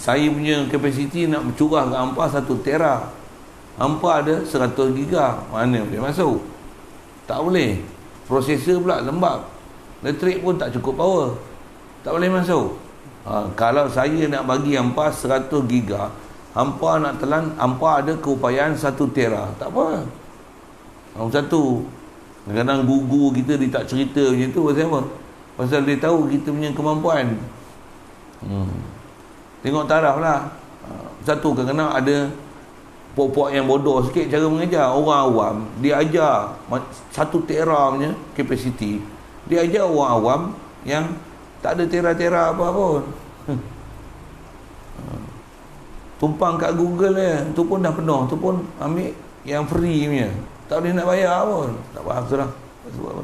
Saya punya kapasiti nak curah ke hampa 1 tera. Hampa ada 100 GB. Mana boleh masuk? Tak boleh. Prosesor pula lembab, elektrik pun tak cukup power, tak boleh masuk. Kalau saya nak bagi hampa 100 GB, hampa nak telan, hampa ada keupayaan 1 tera, tak apa. Satu, kadang-kadang guru kita dia tak cerita macam tu. Pasal apa? Pasal dia tahu kita punya kemampuan. Tengok taraf lah. Satu, kadang-kadang ada pokok yang bodoh sikit cara mengajar. Orang awam dia ajar 1 tera punya kapasiti, Dia ajar orang awam yang tak ada tera-tera apa pun. Tumpang kat Google dia, tu pun dah penuh, tu pun ambil yang free punya. Tak boleh nak bayar pun. Tak faham surah. Sebab apa?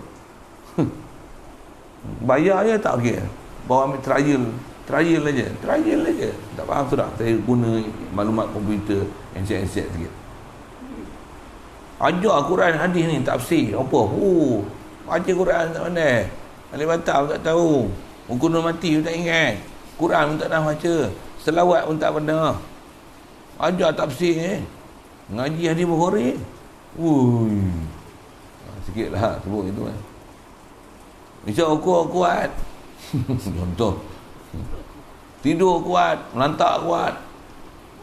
Bayar je tak okey. Bawa ambil trial aja. Tak faham surah. Saya guna maklumat komputer enset sikit. Ajar Quran hadis ni tafsir apa? Baca Quran tak pandai. Alif batal tak tahu. Hukum mati pun tak ingat. Quran pun tak dah baca. Selawat pun tak pernah. Ajar tafsir ni. Ngaji hadis Bukhari. Sikitlah sebut itu kan. Bisa ukur kuat. Contoh. Tidur kuat, melantak kuat.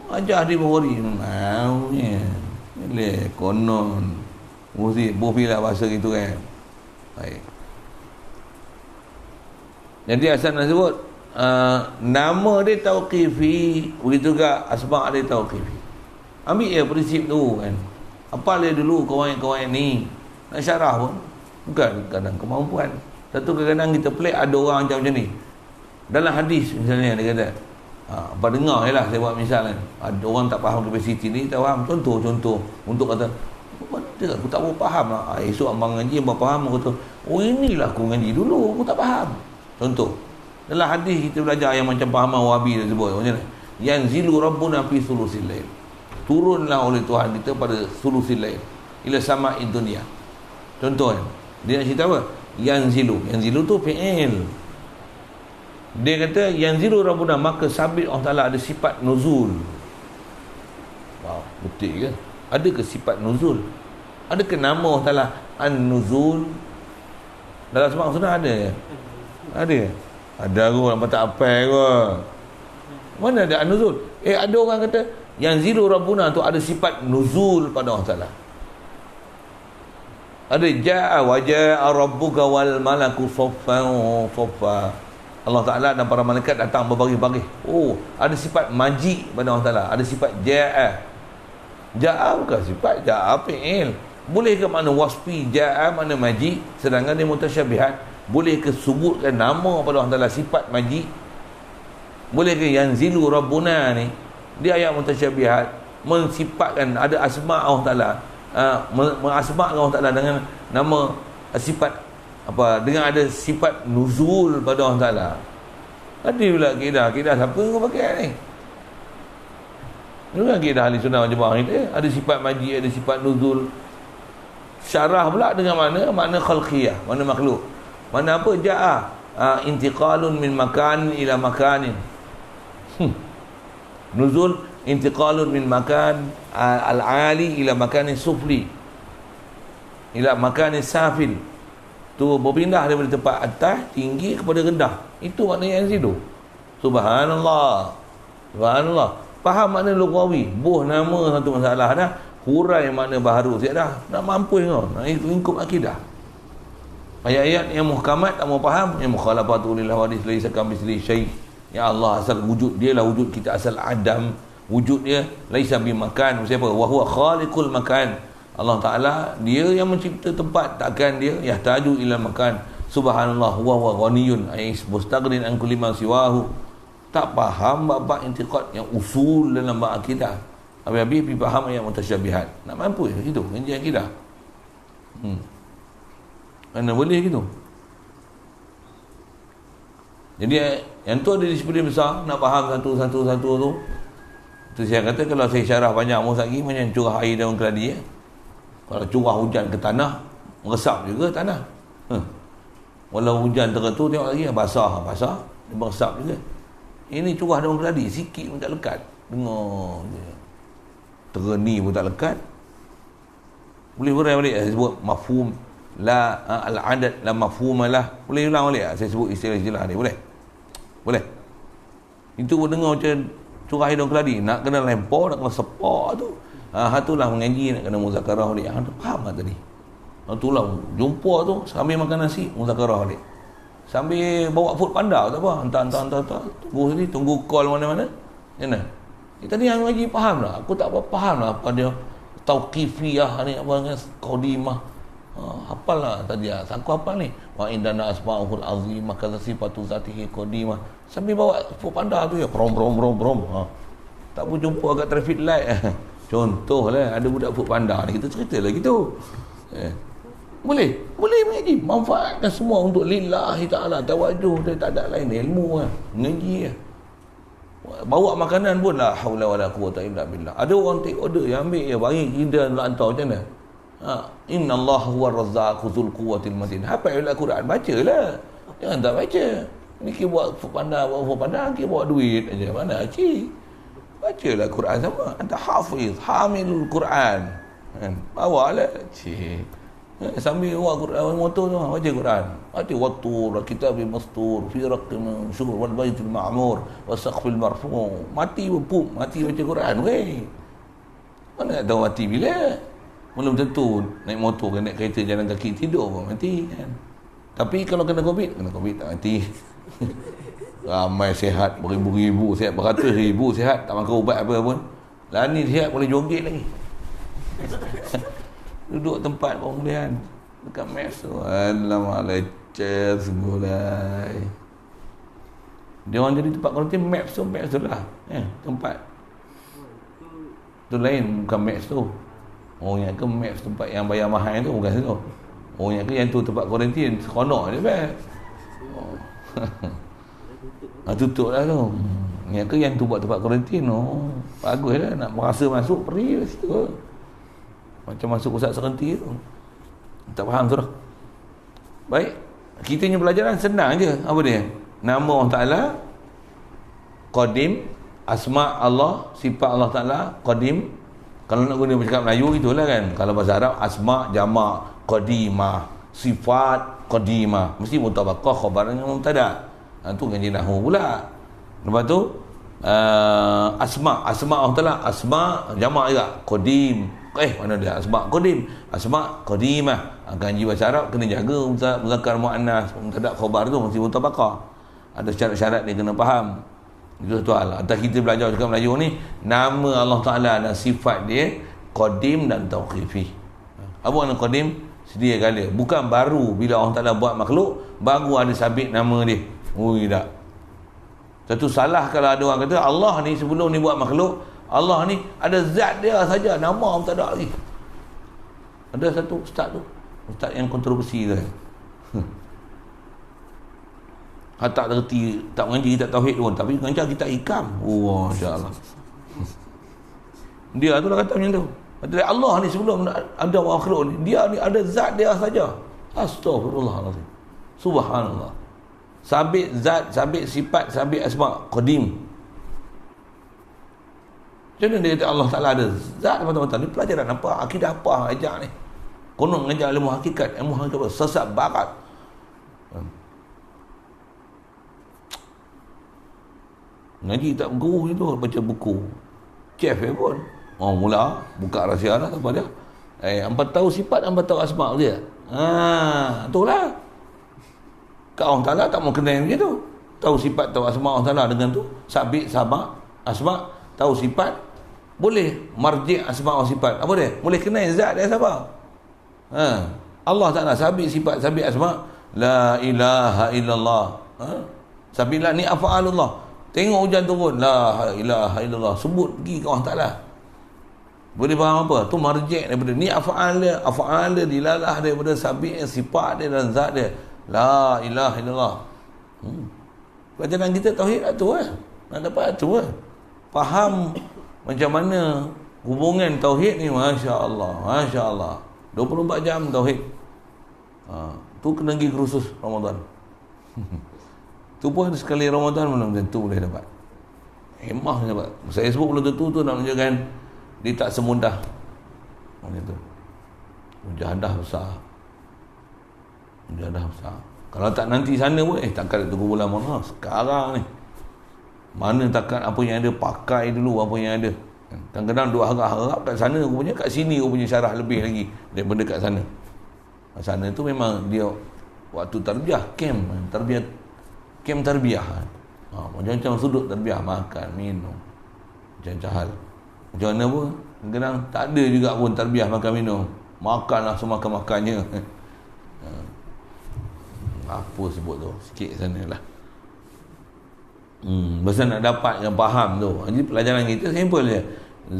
Ajar hadis Bukhari. Maunya. Boleh konon. Mesti bofilah bahasa gitu kan. Baik. Jadi asal nak sebut nama dia tauqifi, begitu juga asma' dia tauqifi. Ambil ya prinsip tu kan. Apa dia dulu kawan-kawan ni nak syarah pun bukan kadang kemampuan. Satu kadang-kadang kita pelik ada orang macam ni. Dalam hadis misalnya dia kata apa dengar je lah saya buat misal kan. Ada orang tak faham kapasiti ni, tak faham. Contoh untuk kata aku tak mau faham lah. Esok abang ngaji abang faham, aku kata inilah aku ngaji dulu aku tak faham. Contoh dalam hadis kita belajar yang macam pahaman Wahabi dia sebut macam mana, yanzilu rabbuna fi sulusil lail, turunlah oleh Tuhan kita pada sulusil lail ila sama'id dunia. Contoh kan dia nak cerita apa? Yanzilu tu fi'il. Dia kata yanzilu rabbuna, maka sabit Allah Ta'ala ada sifat nuzul. Wow, betul ke? Ada ke sifat nuzul? Ada ke nama Allah Ta'ala An-Nuzul? Dalam Asma' Husna ada? Ada? Ada aku nampak tak apa kot. Mana ada An-Nuzul? Ada orang kata yanzilu rabbuna tu ada sifat nuzul pada Allah Ta'ala. Ada ja'a wa ja'a rabbuka wal malaku saffan saffa. Allah Ta'ala dan para malaikat datang berbaris-baris. Ada sifat maji pada Allah Ta'ala. Ada sifat ja'a. Ja'a bukan sifat, ja'a fi'il. Boleh ke makna wasfi ja'a makna maji, sedangkan dia mutasyabihat? Boleh ke sebutkan nama pada Allah Ta'ala sifat maji? Boleh ke yanzilu rabbuna ni dia ayat mutasyabihat, mensifatkan ada asma' Allah Ta'ala, mengasma'kan Allah Ta'ala dengan nama sifat apa, dengan ada sifat nuzul pada Allah Ta'ala. Ada pula kidah siapa kau pakai ni? Itu kan kidah ahli sunnah wal jamaah kita, ada sifat maji, ada sifat nuzul. Syarah pula dengan makna khalqiyah, makna makhluk. Mana apa? Ja'a intiqalun min makan ila makanin. Nuzul intiqalun min makan al-ali ila makanin sufli, ila makanin safil. Tu berpindah daripada tempat atas tinggi kepada rendah. Itu makna yang situ. Subhanallah. Faham makna lughawi. Buh nama satu masalah dah. Hurai makna baharu siap dah. Nak mampu kau. Nak lingkup akidah. Ayat-ayat yang muhkamat tak mau faham, yang mukhalafatu lil hawadis laisa kamitsli syai'. Ya Allah, asal wujud dia lah wujud kita asal adam. Wujud dia laisa bimakan. Siapa? Wa huwa khaliqul makan. Allah Ta'ala dia yang mencipta tempat, takkan dia yahtaju ila makan. Subhanallah wa huwa ghaniyun ais mustaghnin an kulli ma siwahu. Tak faham bab intiqad yang usul dalam bab akidah. Habis-habis pergi faham ayat mutasyabihat. Nak mampu ke gitu ngaji akidah? Mana boleh gitu. Jadi yang tu ada disiplin besar nak faham satu-satu tu. Tu saya kata kalau saya syarah banyak musa lagi macam curah air daun keladi ya. Kalau curah hujan ke tanah, meresap juga tanah. Walau hujan tertentu tengok lagi basah, dia meresap juga. Ini curah daun keladi sikit pun tak lekat. Dengar je. Terni pun tak lekat. Boleh berai balik saya sebut mafhum la al-adad la mafhumalah. Boleh ulang balik saya sebut istilah-istilah ni boleh? Boleh. Itu pun dengar macam curah air daun keladi, nak kena lempar, nak kena sepak tu. Hatulah mengaji nak kena muzakarah balik. Faham tak tadi? Itulah jumpa tu sambil makan nasi muzakarah balik. Sambil bawa food panda tak apa, hantar. Tunggu sini, tunggu call mana-mana. Mana? Tadi yang mengaji faham lah. Aku tak apa faham lah apa dia tauqifiyah ni apa dengan qadimah. Hafal lah tadi. Aku hafal ni. Wa indana asma'uhul azim, maka sifatu zatihi qadimah. Sambil bawa Fuk Panda tu ya, brom. Tak pun jumpa kat traffic light. Contohlah ada budak Fuk Panda ni, kita cerita lah gitu. Boleh mengaji. Manfaatkan semua untuk lillahi ta'ala, tawajuh, dia tak ada lain ilmu lah. Mengaji lah. Bawa makanan pun la haula wala quwata illa billah. Ada orang take order, yang ambil ya, bagi kita nak hantar macam mana? Inna Allah huwa razzaqu dzul quwwatil matin. Hafal Al-Quran, bacalah. Jangan tak baca. Ni kita buat Fuk Panda, kita bawa duit aja. Mana cik? Bacalah Quran sama. Anta hafiz, hamilul Quran. Kan? Bawalah cik. Sambil bawa Quran motor tu, baca Quran. Baca wattur, kitabim mastur, fi raqqim manshur, wal baitul ma'mur, was saqfil marfu'. Mati baca Quran weh. Mana nak tahu mati bila? Belum tentu naik motor ke naik kereta jalan kaki tidur pun mati kan. Tapi kalau kena covid tak mati. Ramai sihat beribu-ribu sihat, beratus ribu sihat, tak makan ubat apa pun. Lah ni sihat boleh joget lagi. Duduk tempat pemulihan dekat Maps tu. Alamak, leceh segulai. Dia orang jadi tempat kuarantin Maps tu lah. Tempat tu lain, bukan Maps tu. Orang yang ke Maps tempat yang bayar mahal tu, bukan situ. Orang yang ke yang tu tempat kuarantin, seronok je kan. Tutup lah tu. Yang ke yang tu buat tempat kuarantin. Bagus lah, nak merasa masuk, pergi lah situ. Macam masuk pusat serenti tu. Tak faham tu dah. Baik, kita punya pelajaran senang je. Apa dia? Nama Allah Ta'ala Qadim, asma' Allah, sifat Allah Ta'ala Qadim. Kalau nak guna bercakap Melayu itulah kan. Kalau bahasa Arab, asma' jamak qadimah, sifat qadimah, mesti mutabaqah khabar dengan mubtada. Tu ngaji nahwu pula. Lepas tu asma' Allah Ta'ala, asma' jamak juga qadim. Mana dia asma' qadim, asma' qadimah. Ngaji bahasa Arab kena jaga muzakkar muannas, mubtada khabar tu mesti mutabaqah. Ada syarat-syarat dia kena faham. Itu satu hal. Atas kita belajar cakap Melayu ni, nama Allah Ta'ala dan sifat dia qadim dan tauqifi. Apa makna qadim? Sedia kala. Bukan baru bila Allah Ta'ala buat makhluk baru ada sabit nama dia. Tak. Satu salah kalau ada orang kata Allah ni sebelum ni buat makhluk, Allah ni ada zat dia saja, nama tak ada lagi. Ada satu ustaz tu, ustaz yang kontroversi tu. Tak erti, tak mengaji kitab tauhid pun, tapi mengajar kitab hikam. Masya-Allah. Dia tu lah kata macam tu. Kata Allah ni sebelum ada makhluk ni, dia ni ada zat dia saja. Astaghfirullahalazim. Subhanallah. Sabit zat, sabit sifat, sabit asma, qadim. Macam mana dia kata Allah Ta'ala ada zat mata-mata ni? Pelajaran apa? Akidah apa ajar ni? Konon mengajar ilmu hakikat sesat barat. Ngaji tak guru itu, baca buku chef pun mula buka rahsia lah apa dia. Hampa tahu sifat, hampa tahu asma' dia. Itulah. Kau Allah Ta'ala tak mau kenal macam tu. Tahu sifat, tahu asma' Allah Ta'ala dengan tu. Sabit sama asma', tahu sifat, boleh marji' asma' wa sifat. Apa dia? Boleh kenal zat dia siapa. Allah Ta'ala sabit sifat, sabit asma'. La ilaha illallah. Sabitlah ni afa'alullah. Tengok hujan turun, la ilaha illallah, sebut pergi ke Allah Ta'ala. Boleh faham apa? Tu marji' daripada ni af'al dia dilalah daripada sabit sifat dia dan zat dia. La ilaha illallah. Pelajaran kita tauhid tu lah. Nak dapat tu lah. Faham macam mana hubungan tauhid ni, masya-Allah, masya-Allah. 24 jam tauhid. Tu kena pergi kursus Ramadan. Tu pun sekali Ramadan belum tentu boleh dapat. Hemah dapat. Saya sebut belum tentu tu nak menunjukkan dia tak semudah macam tu. Mujahadah besar. Mujahadah besar. Kalau tak nanti sana pun takkan tunggu bulan mana sekarang ni. Mana takkan apa yang ada, pakai dulu apa yang ada. Kadang-kadang dua harap kat sana rupanya, kat sini rupanya syarah lebih lagi daripada kat sana. Sana tu memang dia waktu tarbiyah, camp tarbiyah. Macam-macam sudut tarbiyah, makan, minum, macam-macam hal. Macam mana pun, kadang tak ada juga pun tarbiyah makan minum. makanlah semakan-makannya. Apa sebut tu? Sikit sana lah. Pasal nak dapat yang faham tu. Jadi pelajaran kita simple je.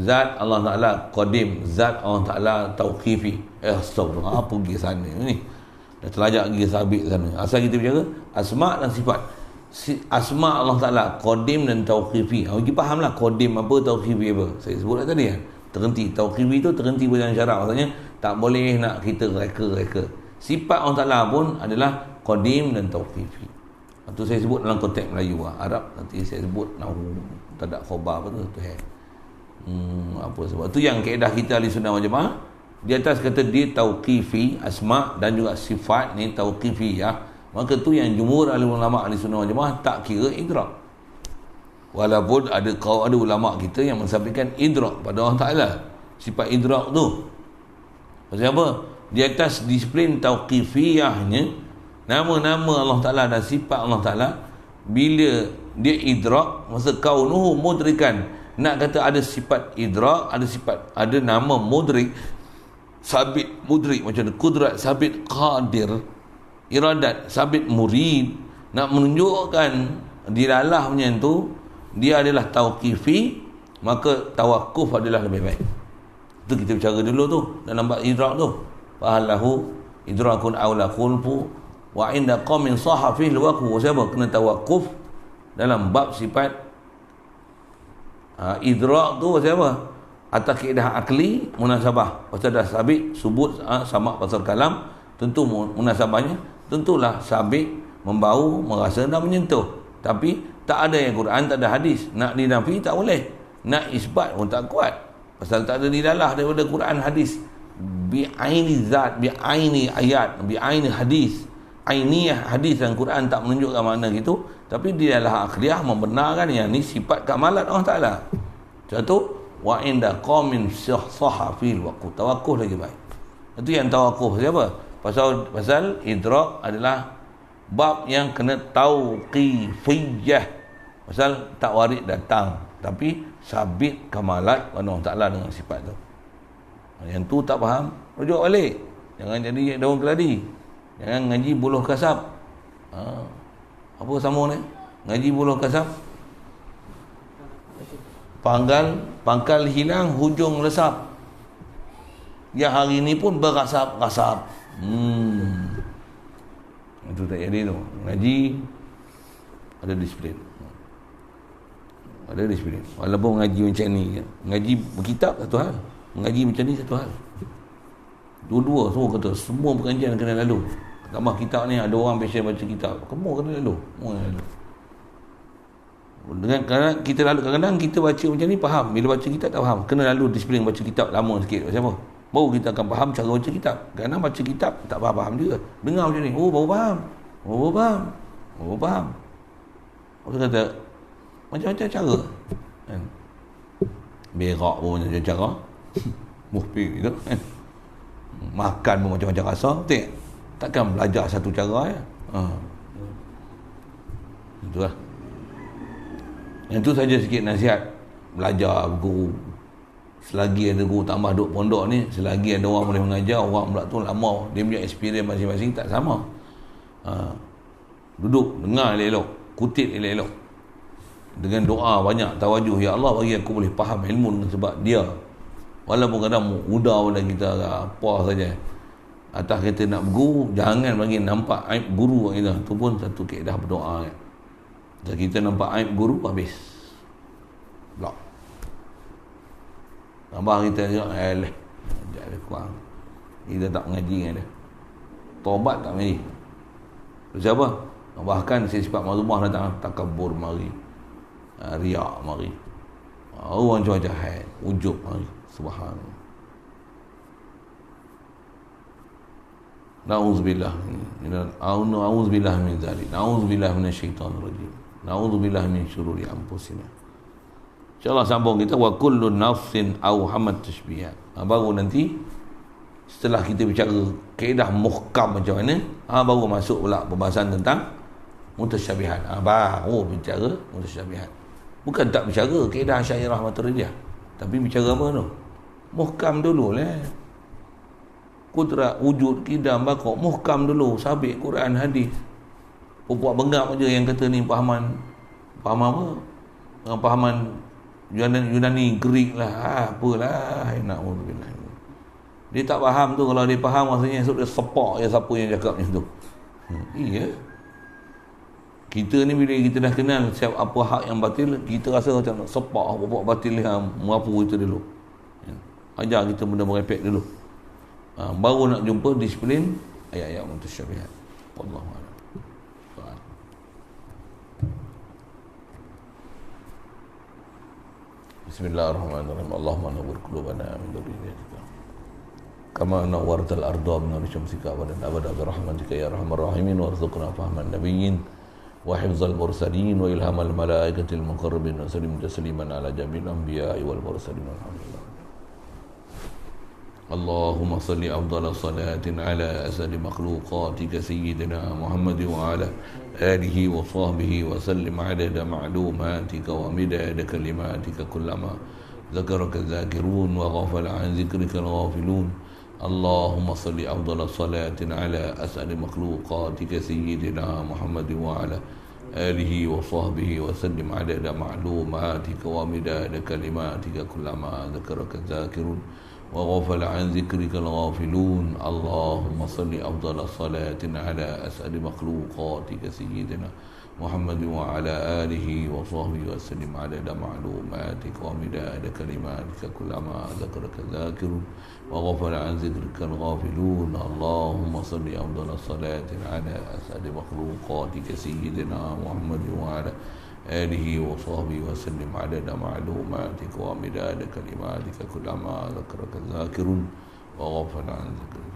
Zat Allah Ta'ala Qadim, zat Allah Ta'ala Tauqifi. Astagfirullah, apa pergi sana ni? Dah terlajak pergi sabit sana. Asal kita bicara asma' dan sifat. Asma' Allah Ta'ala Qadim dan Tauqifi. Kita faham lah Qadim apa, Tauqifi apa. Saya sebut lah tadi kan. Terhenti. Tauqifi tu terhenti berjalan syarak. Maksudnya tak boleh nak kita reka-reka. Sifat Allah Ta'ala pun adalah Qadim dan Tauqifi. Itu saya sebut dalam konteks Melayu lah. Arab nanti saya sebut nahu tadak khobar apa tu apa sebab tu yang kaedah kita ahli sunnah wal jamaah di atas kata dia tauqifi asma dan juga sifat ni tauqifi ya. Maka tu yang jumhur ahli ulama ahli sunnah wal jamaah tak kira idrak. Walaupun ada ulama kita yang mensampaikan idrak pada Allah Taala. Sifat idrak tu pasal apa? Di atas disiplin tauqifiyahnya, nama-nama Allah Ta'ala dan sifat Allah Ta'ala, bila dia idrak, masa kaunuhu mudrikan, nak kata ada sifat idrak, ada sifat, ada nama mudrik, sabit mudrik, macam ada kudrat, sabit qadir, iradat, sabit murid, nak menunjukkan dilalahnya tu dia adalah tauqifi, maka tawakuf adalah lebih baik. Itu kita bicara dulu tu dalam bab idrak tu. Fahalahu idrakun aula khulfu wa inda qaumin sahafih alwaqfu. Siapa kena tawakuf dalam bab sifat idrak tu siapa? Atas kaedah akli munasabah. Pasal dah sabit subut sama pasal kalam, tentu munasabahnya tentulah sabit membau, merasa dan menyentuh. Tapi tak ada yang Quran, tak ada hadis. Nak dinafi tak boleh. Nak isbat pun tak kuat. Pasal tak ada dilalah daripada Quran hadis. Bi'aini zat, bi'aini ayat, bi'aini hadis. Ainiyah hadis dan Quran tak menunjukkan makna gitu, tapi dia adalah akliyah membenarkan yang ni sifat kamalat Allah Ta'ala. Satu, wa inda qaumin sahafil waqfu, tawakuf lagi baik. Itu yang tawakuf siapa? Pasal idrak adalah bab yang kena tauqifiyah. Pasal tak warid datang, tapi sabit kamalat Allah Ta'ala dengan sifat tu. Yang tu tak faham, rujuk balik. Jangan jadi daun keladi. Jangan ngaji buluh kasab. Apa sama ni? Ngaji buluh kasab. Pangkal hilang, hujung lesap. Yang hari ni pun berasap-rasap. Itu tak jadi tu. Ngaji ada disiplin. Ada disiplin. Walaupun ngaji macam ni, ngaji berkitab satu hal, mengaji macam ni satu hal. Dua-dua semua kata semua pengajian kena lalu. Tambah kitab ni ada orang passion baca kitab, semua kena lalu. Dengan kerana kita lalu, kadang-kadang kita baca macam ni faham, bila baca kitab tak faham, kena lalu disiplin baca kitab lama sikit. Pasal apa? Baru kita akan faham cara baca kitab. Kadang baca kitab tak faham juga. Dengar macam ni, oh baru faham. Baru faham. Orang kata macam-macam cara. Kan? Berak pun macam-macam cara. Muhpir gitu kan. Makan pun macam-macam rasa. Takkan belajar satu cara ya. Itulah. Yang tu saja sikit nasihat. Belajar guru. Selagi ada guru tambah duduk pondok ni, selagi ada orang boleh mengajar, orang pula tu lama, dia punya experience masing-masing tak sama. Duduk, dengar elok-elok, kutip elok-elok. Dengan doa banyak tawajuh, ya Allah bagi aku boleh faham ilmu sebab dia. Walaupun kadang mudah pada kita apa saja. Atas kita nak berguru, jangan bagi nampak aib guru kita. Itu pun satu kaedah berdoa. Kalau kita nampak aib guru, habis. Blok. Tambah kita tengok, jangan kurang. Kita tak mengaji dengan dia. Taubat tak mengaji. Siapa? Bahkan sifat mazmumah datang, takabur mari. Riak mari. Orang cuaca haid, ujub mari. Subhanallah. Na'udzubillah. Na'udzubillah min dzalik. Na'udzubillah minasyaitonir rajim. Na'udzubillah min syururi anfusina. InsyaAllah sambung kita wa kullu nafsin awhamat tashbihat. Baru nanti setelah kita bicara kaedah muhkam macam mana, baru masuk pula pembahasan tentang mutasyabihat. Baru bicara mutasyabihat. Bukan tak bicara kaedah Asy'ariyah Maturidiyah, tapi bicara apa tu? Muhkam dulu lah. kudrat, wujud, kidam, bakok, muhkam dulu, sabit Quran, hadis. Puak benggap aja yang kata ni faham apa? Yang fahaman Yunani, Greek lah, apalah, na'udzubillah. Dia tak faham tu, kalau dia faham maksudnya dia sepak je siapa yang cakap macam tu. Iya. Kita ni bila kita dah kenal siapa apa hak yang batil, kita rasa macam nak sepak apa batil yang merapu itu dulu. Ajar kita benda merepek dulu. Baru nak jumpa disiplin ayat-ayat mutasyabihat. Wallahu a'lam. Bismillahirrahmanirrahim. Allahumma nawwir qulubana min dhurriyyatika kama nawwartal arda min nur syamsika wa abada bi rahmatika ya arhamar rahimin warzuqna fahman nabiyyin wa hifzal mursalin wa ilhamal malaikatil muqarrabin wa sallim tasliman ala jamil anbiya'i wal mursalin alhamdulillah. Allahumma salli afdala salatin ala asadi makhluqatika sayyidina Muhammad wa ala alihi wa sahbihi wa sallim adada ma'lumatika wa midada kalimatika kullama zakaraka zakirun wa ghafala an zikrika al-ghafilun. Allahumma salli afdala salatin ala asadi makhluqatika sayyidina Muhammad wa ala alihi wa sahbihi wa sallim adada ma'lumatika wa midada kalimatika kullama zakaraka zakirun وغفل عن ذكرك الغافلون. اللهم صل أفضل صلاة على أسعد مخلوقاتك سيدنا محمد وعلى آله وصحبه وسلم عدد معلوماتك ومداد كلماتك كلما ذكرك ذاكرون وغفل عن ذكرك الغافلون. اللهم صل أفضل صلاة على أسعد مخلوقاتك سيدنا محمد وعلى آله وصحبه وسلم عدد معلوماتك ومداد كلماتك كلما ذكرك الذاكرون وغفل عن ذكرك